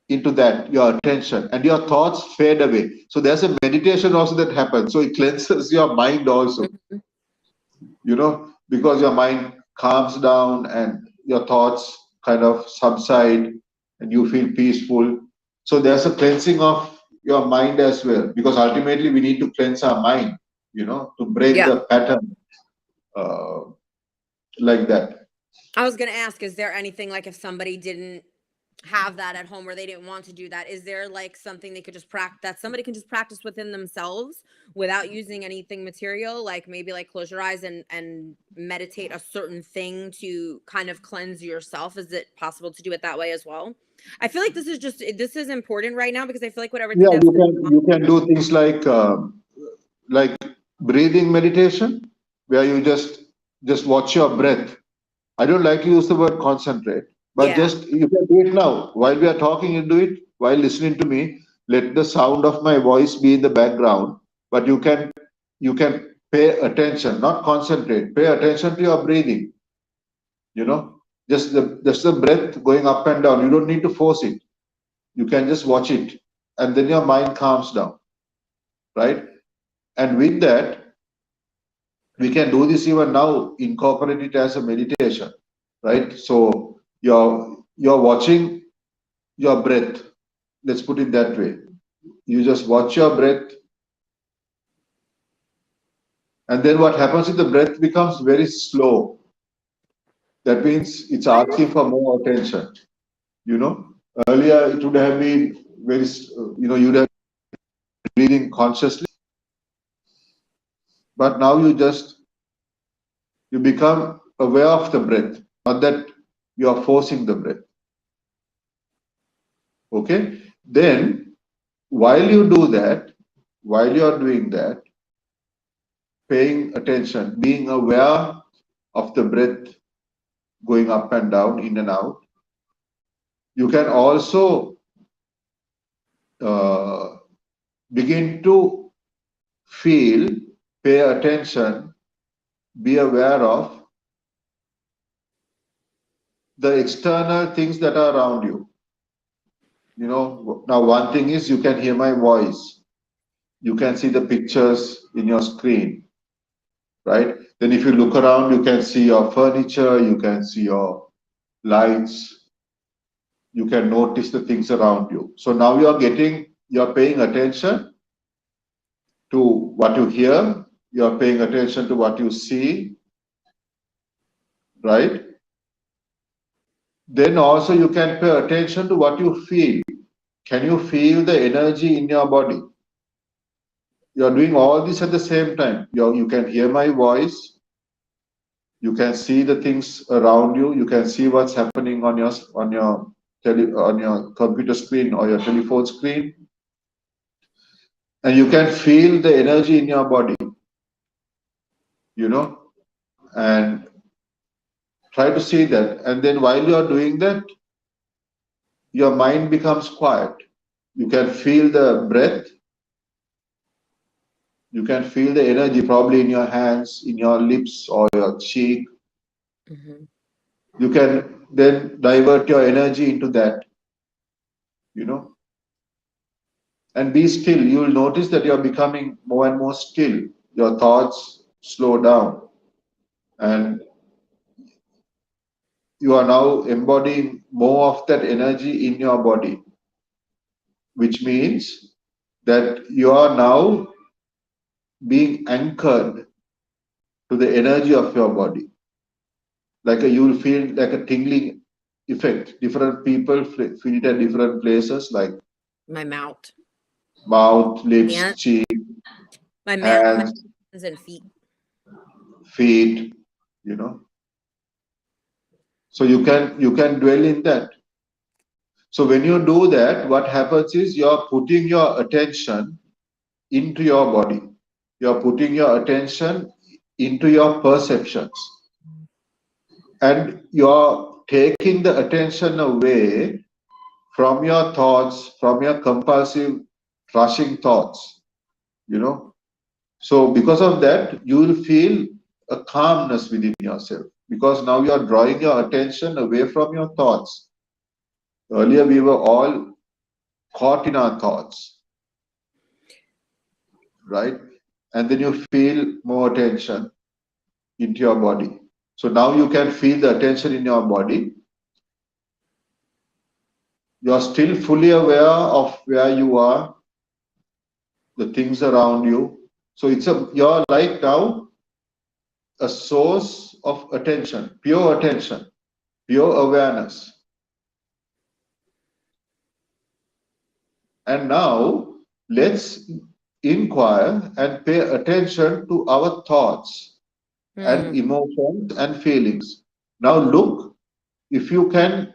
into that, your attention, and your thoughts fade away. So there's a meditation also that happens. So it cleanses your mind also, Mhm. because your mind calms down and your thoughts kind of subside and you feel peaceful. So there's a cleansing of your mind as well, because ultimately we need to cleanse our mind, to break Yeah. the pattern like that. I was gonna ask, is there anything like if somebody didn't have that at home, or they didn't want to do that, is there like something they could just practice, that somebody can just practice within themselves without using anything material, like maybe like close your eyes and meditate a certain thing to kind of cleanse yourself? Is it possible to do it that way as well? I feel like this is important right now, because I feel like with everything Yeah, that's you can do things like breathing meditation, where you just watch your breath. I don't like to use the word concentrate, but yeah. just you can do it now. While we are talking, you do it. While listening to me, let the sound of my voice be in the background. But you can pay attention, not concentrate. Pay attention to your breathing. You know, just the breath going up and down. You don't need to force it. You can just watch it, and then your mind calms down, right? And with that, we can do this even now. Incorporate it as a meditation, right? So you're watching your breath. Let's put it that way. You just watch your breath, and then what happens is the breath becomes very slow. That means it's asking for more attention. You know, earlier it would have been you'd have been breathing consciously, but now you become aware of the breath, not that you are forcing the breath. Okay? Then, while you do that, while you are doing that, paying attention, being aware of the breath going up and down, in and out, you can also uh, begin to feel, pay attention, be aware of the external things that are around you. You know, now one thing is you can hear my voice, you can see the pictures in your screen, right? Then if you look around, you can see your furniture, you can see your lights, you can notice the things around you. So now you're paying attention to what you hear, you're paying attention to what you see, right? Then also you can pay attention to what you feel. Can you feel the energy in your body? You're doing all this at the same time. You can hear my voice, you can see the things around you, you can see what's happening on your computer screen or your telephone screen, and you can feel the energy in your body, you know, and try to see that. And then while you are doing that, your mind becomes quiet. You can feel the breath, you can feel the energy probably in your hands, in your lips or your cheek. Mhm. You can then divert your energy into that, you know, and be still. You will notice that you're becoming more and more still. Your thoughts slow down, and you are now embodying more of that energy in your body, which means that you are now being anchored to the energy of your body. You will feel like a tingling effect. Different people feel it at different places, like My mouth. mouth, lips, And cheek, my hands, hands and feet. feet, you know. So you can dwell in that. So when you do that, what happens is you're putting your attention into your body. You're putting your attention into your perceptions, and you're taking the attention away from your thoughts, from your compulsive, rushing thoughts, you know. So because of that, you will feel a calmness within yourself, because now you are drawing your attention away from your thoughts. Earlier, we were all caught in our thoughts, right? And then you feel more attention into your body. So now you can feel the attention in your body. You are still fully aware of where you are, the things around you. So you're like now a source of attention, pure awareness. And now let's inquire and pay attention to our thoughts and Mm. emotions and feelings. Now look if you can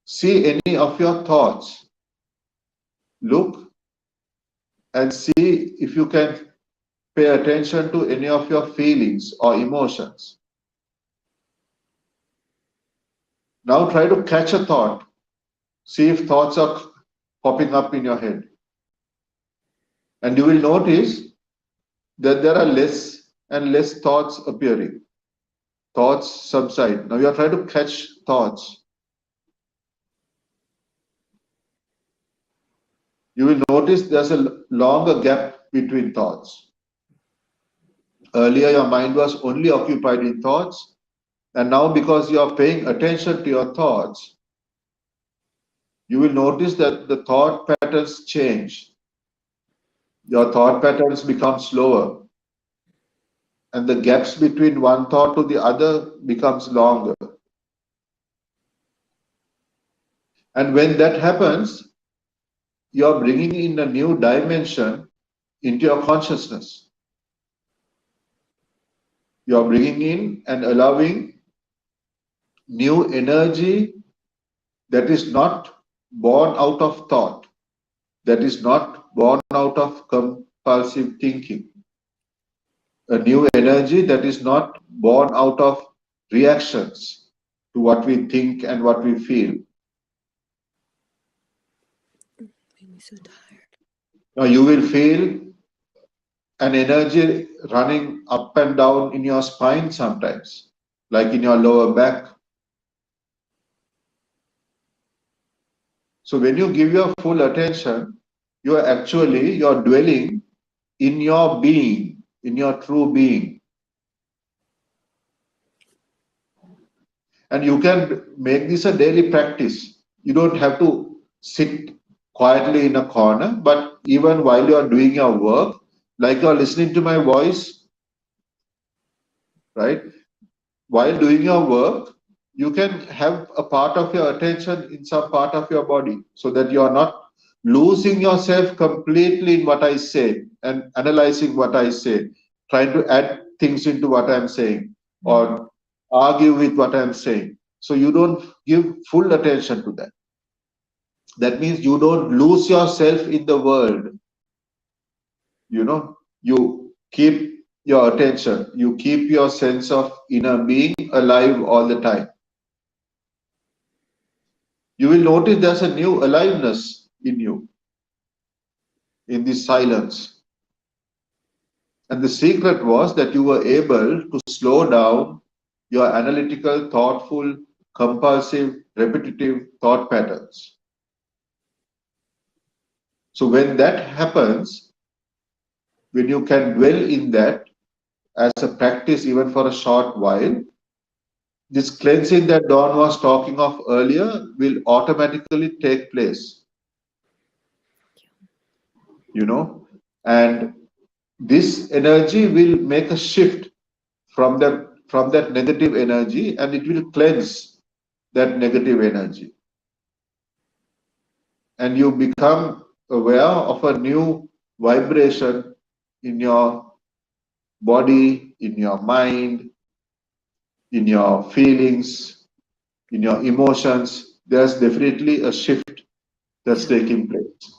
see any of your thoughts. Look and see if you can pay attention to any of your feelings or emotions. Now try to catch a thought. See if thoughts are popping up in your head. And you will notice that there are less and less thoughts appearing. Thoughts subside. Now you are trying to catch thoughts. You will notice there's a longer gap between thoughts. Earlier, your mind was only occupied in thoughts, and now because you are paying attention to your thoughts, you will notice that the thought patterns change. Your thought patterns become slower, and the gaps between one thought to the other becomes longer. And when that happens, you are bringing in a new dimension into your consciousness. You are bringing in and allowing new energy that is not born out of thought, that is not born out of compulsive thinking, a new energy that is not born out of reactions to what we think and what we feel. Made me so tired. Now you will feel an energy running up and down in your spine sometimes, like in your lower back. So when you give your full attention, you're dwelling in your being, in your true being. And you can make this a daily practice. You don't have to sit quietly in a corner, but even while you are doing your work, like you are listening to my voice, right? While doing your work, you can have a part of your attention in some part of your body so that you are not losing yourself completely in what I say and analyzing what I say, trying to add things into what I'm saying or argue with what I'm saying. So you don't give full attention to that. That means you don't lose yourself in the world. You keep your attention, you keep your sense of inner being alive all the time. You will notice there's a new aliveness in you, in this silence. And the secret was that you were able to slow down your analytical, thoughtful, compulsive, repetitive thought patterns. So when that happens, when you can dwell in that as a practice even for a short while, this cleansing that Don was talking of earlier will automatically take place, you know, and this energy will make a shift from that negative energy, and it will cleanse that negative energy, and you become aware of a new vibration in your body, in your mind, in your feelings, in your emotions. There's definitely a shift that's taking place.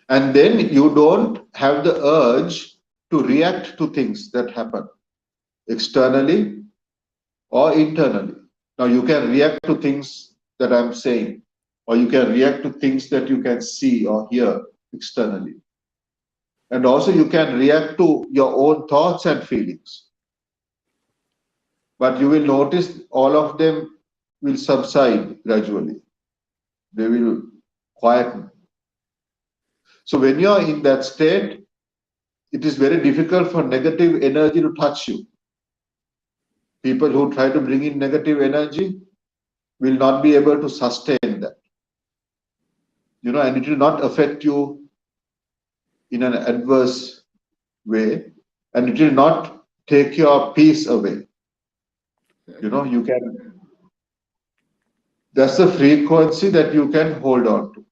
And then you don't have the urge to react to things that happen externally or internally. Now you can react to things that I'm saying, or you can react to things that you can see or hear externally. And also you can react to your own thoughts and feelings. But you will notice all of them will subside gradually. They will quieten. So when you are in that state, it is very difficult for negative energy to touch you. People who try to bring in negative energy will not be able to sustain that, and it will not affect you in an adverse way, and it will not take your peace away. You can That's the frequency that you can hold on to.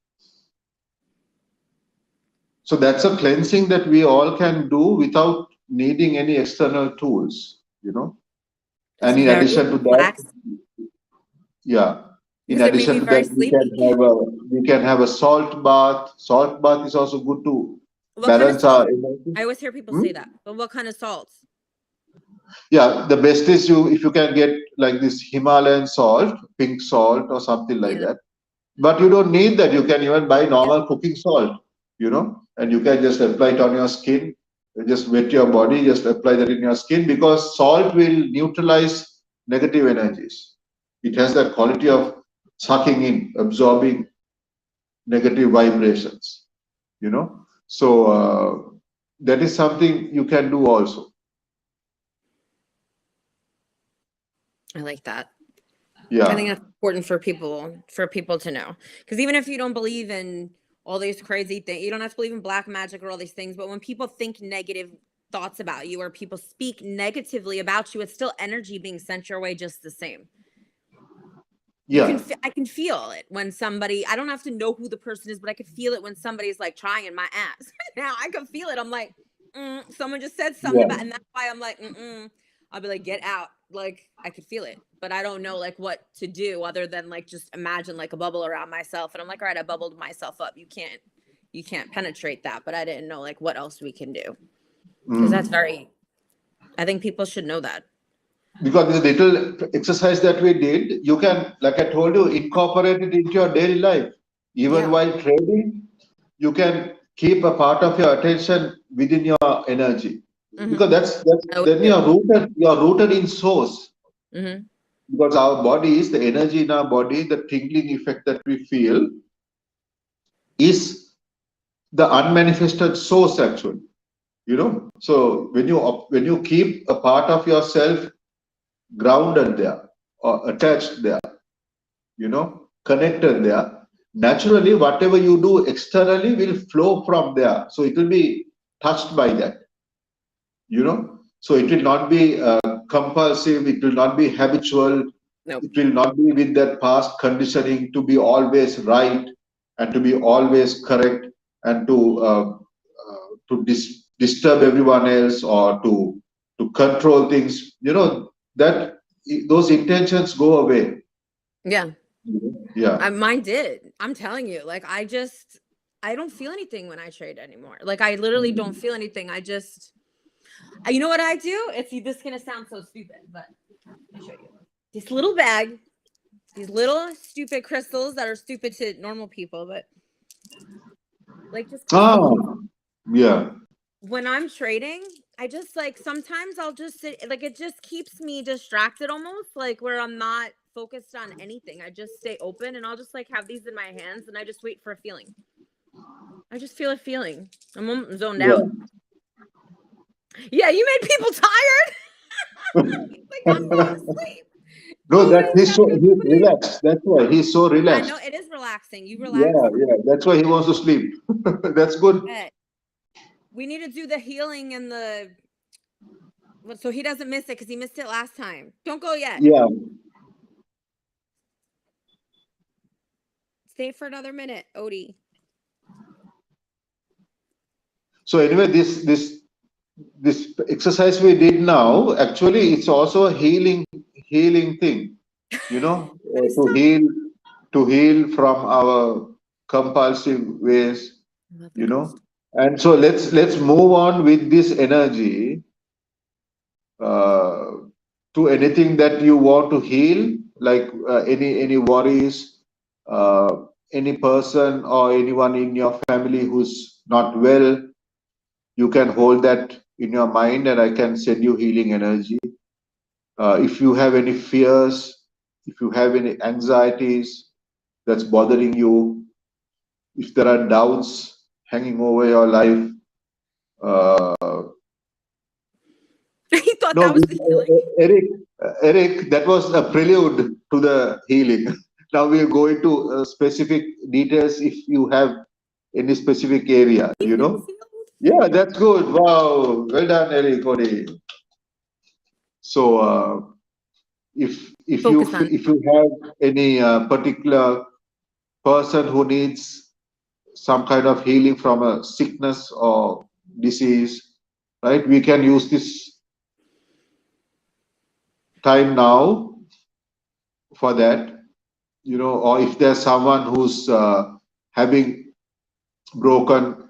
So that's a cleansing that we all can do without needing any external tools, you know. It's And in very addition to that, relaxed yeah, in because it made me addition to very that, sleepy. we can have a salt bath. Salt bath is also good to What kind of balance our salt? energy. I always hear people Hmm? say that. But what kind of salts? Yeah, the best is you if you can get like this Himalayan salt, pink salt or something like Yeah. that. But you don't need that. You can even buy Yeah. normal cooking salt, and you can just apply it on your skin. You just wet your body, just apply that in your skin because salt will neutralize negative energies. It has that quality of sucking in, absorbing negative vibrations, you know. So that is something you can do also. I like that. I think Yeah, that's important for people to know. Because even if you don't believe in all these crazy things, you don't have to believe in black magic or all these things. But when people think negative thoughts about you or people speak negatively about you, it's still energy being sent your way just the same. yeah, I can feel it when somebody, I don't have to know who the person is, but I could feel it when somebody's like trying my ass. Now I can feel it. I'm like, someone just said something yeah. about, and that's why I'm like, I'll be like, get out. Like I could feel it, but I don't know like what to do other than like just imagine like a bubble around myself. And I'm like, all right, I bubbled myself up. You can't penetrate that. But I didn't know like what else we can do. Because that's Mm. very, I think people should know that. Because this little exercise that we did, you can, like I told you, incorporate it into your daily life. Even Yeah. while trading, you can keep a part of your attention within your energy. Mm-hmm. Because that's I would then do. you're rooted in source. Mm-hmm. Because our bodies, the energy in our body, the tingling effect that we feel is the unmanifested source actually. So when you keep a part of yourself grounded there or attached there, connected there, naturally whatever you do externally will flow from there. So it will be touched by that, so it will not be compulsive, it will not be habitual, Nope. it will not be with that past conditioning to be always right and to be always correct and to disturb everyone else or to control things, that those intentions go away. Yeah. Yeah. Mine did. I'm telling you, like I don't feel anything when I trade anymore. Like I literally don't feel anything. You know what I do? This is gonna sound so stupid, but let me show you. This little bag, these little stupid crystals that are stupid to normal people, but like just crystals. Ah, yeah. When I'm trading, I just like sometimes I'll just sit like it just keeps me distracted almost like where I'm not focused on anything. I just stay open and I'll just like have these in my hands and I just wait for a feeling. I just feel a feeling. I'm zoned out. Yeah. Yeah, you made people tired. Like I'm going to sleep. No, Oh, that he's having a he's sleep. relaxed. That's why he's so I know relaxed. it is relaxing. You relax. Yeah, yeah. That's why he wants to sleep. That's good. We need to do the healing and so he doesn't miss it because he missed it last time. Don't go yet. Yeah. Stay for another minute, Odie. So anyway, this exercise we did now, actually, it's also a healing thing. Let me To stop. heal from our compulsive ways. I love the You know, crystal. and so let's move on with this energy uh, to anything that you want to heal, like any worries, any person or anyone in your family who's not well. You can hold that in your mind, and I can send you healing energy. If you have any fears, if you have any anxieties that's bothering you, if there are doubts hanging over your life, uh, He thought no, that was the healing. Eric, that was a prelude to the healing. Now we'll go into specific details if you have any specific area, He feels healed. Yeah, that's good. Wow. Well done, Eric. Cody. So, if you Focus on. if you have any particular person who needs some kind of healing from a sickness or disease, right? We can use this time now for that, or if there's someone who's having broken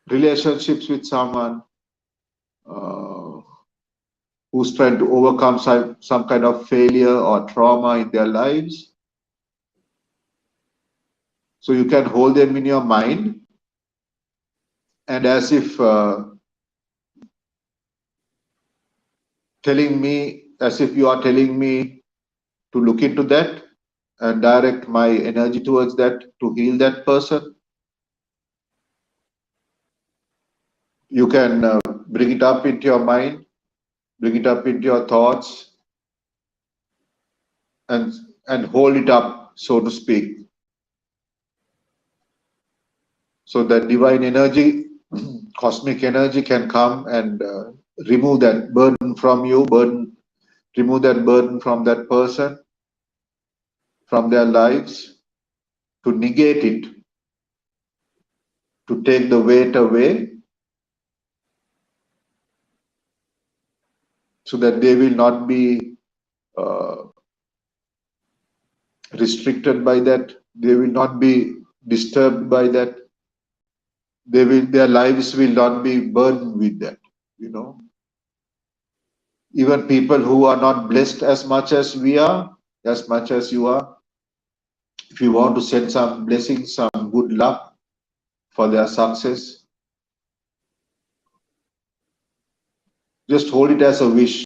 relationships with someone, uh, who's trying to overcome some kind of failure or trauma in their lives. So you can hold them in your mind, and as if as if you are telling me to look into that and direct my energy towards that to heal that person. You can bring it up into your mind, bring it up into your thoughts, and hold it up, so to speak, so that divine energy, cosmic energy can come and remove that burden from you, remove that burden from that person, from their lives, to negate it, to take the weight away, so that they will not be uh, restricted by that, they will not be disturbed by that, their lives will not be burdened with that. Even people who are not blessed as much as we are, as much as you are, if you want to send some blessings, some good luck for their success, just hold it as a wish,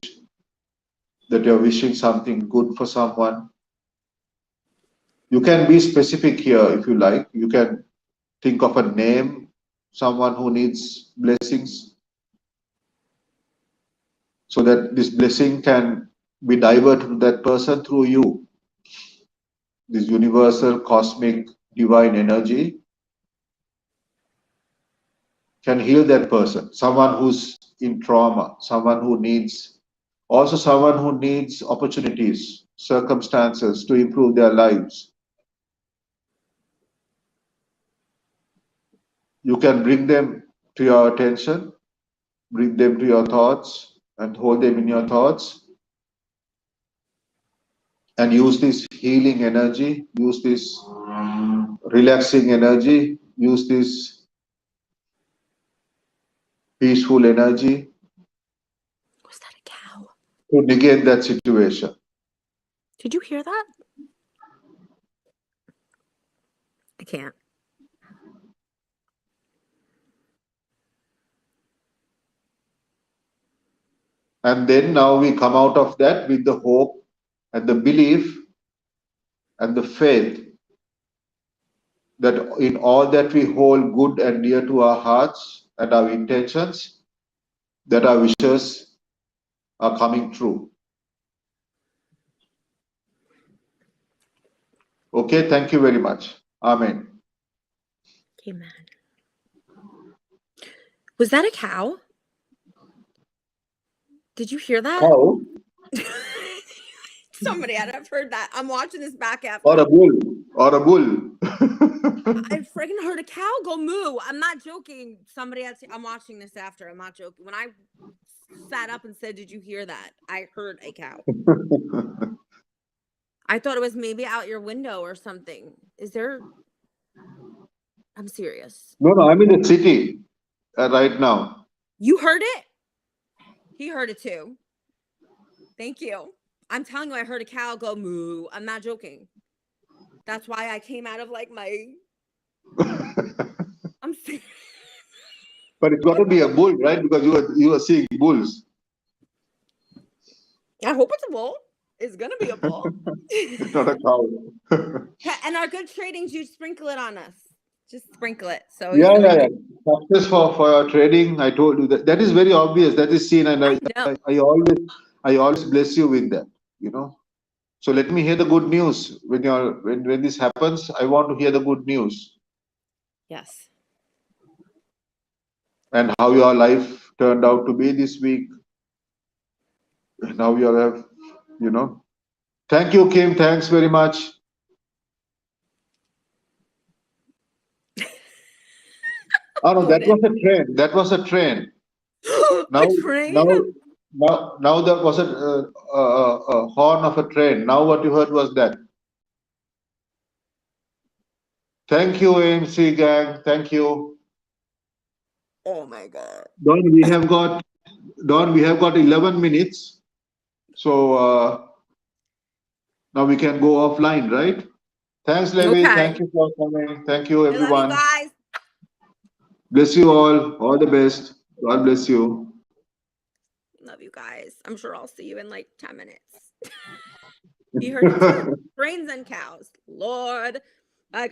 that you're wishing something good for someone. You can be specific here if you like. You can think of a name, someone who needs blessings, so that this blessing can be diverted to that person through you. This universal, cosmic, divine energy can heal that person. Someone who's in trauma, someone who needs, also someone who needs opportunities, circumstances to improve their lives. You can bring them to your attention, bring them to your thoughts, and hold them in your thoughts, and use this healing energy, use this relaxing energy, use this peaceful energy Was that a cow? to negate that situation. Did you hear that? I can't. And then now we come out of that with the hope and the belief and the faith that in all that we hold good and dear to our hearts and our intentions, that our wishes are coming true. Okay, thank you very much. Amen. Amen. Was that a cow? Did you hear that? Cow Somebody had to have heard that. I'm watching this back after. or a bull or a bull. I freaking heard a cow go moo. I'm not joking. Somebody else. I'm watching this after. I'm not joking. When I sat up and said, "Did you hear that?" I heard a cow. I thought it was maybe out your window or something. Is there? I'm serious. No, I'm in the city right now. You heard it? He heard it too. Thank you. I'm telling you, I heard a cow go moo. I'm not joking. That's why I came out of like my. I'm serious. But it's got to be a bull, right? Because you are seeing bulls. I hope it's a bull. It's gonna be a bull. Not a cow. And our good tradings, you sprinkle it on us. Just sprinkle it. So Yeah. Success for your trading. I told you that is very obvious. That is seen, and I know. I always bless you with that. So let me hear the good news when this happens. I want to hear the good news Yes. and how your life turned out to be this week, and how you have, Thank you, Kim. Thanks very much. Oh no, that Odin. was a train. That was a train. A Now, train? now, now there was a horn of a train. Now what you heard was that. Thank you, AMC gang. Thank you. Oh my God. Don, we have got 11 minutes. So now we can go offline, right? Thanks, Levi. Thank Okay. you for coming. Thank you, I love you everyone. guys. Bless you all. All the best. God bless you. Love you guys. I'm sure I'll see you in like 10 minutes. You heard it too. Brains and cows. Lord.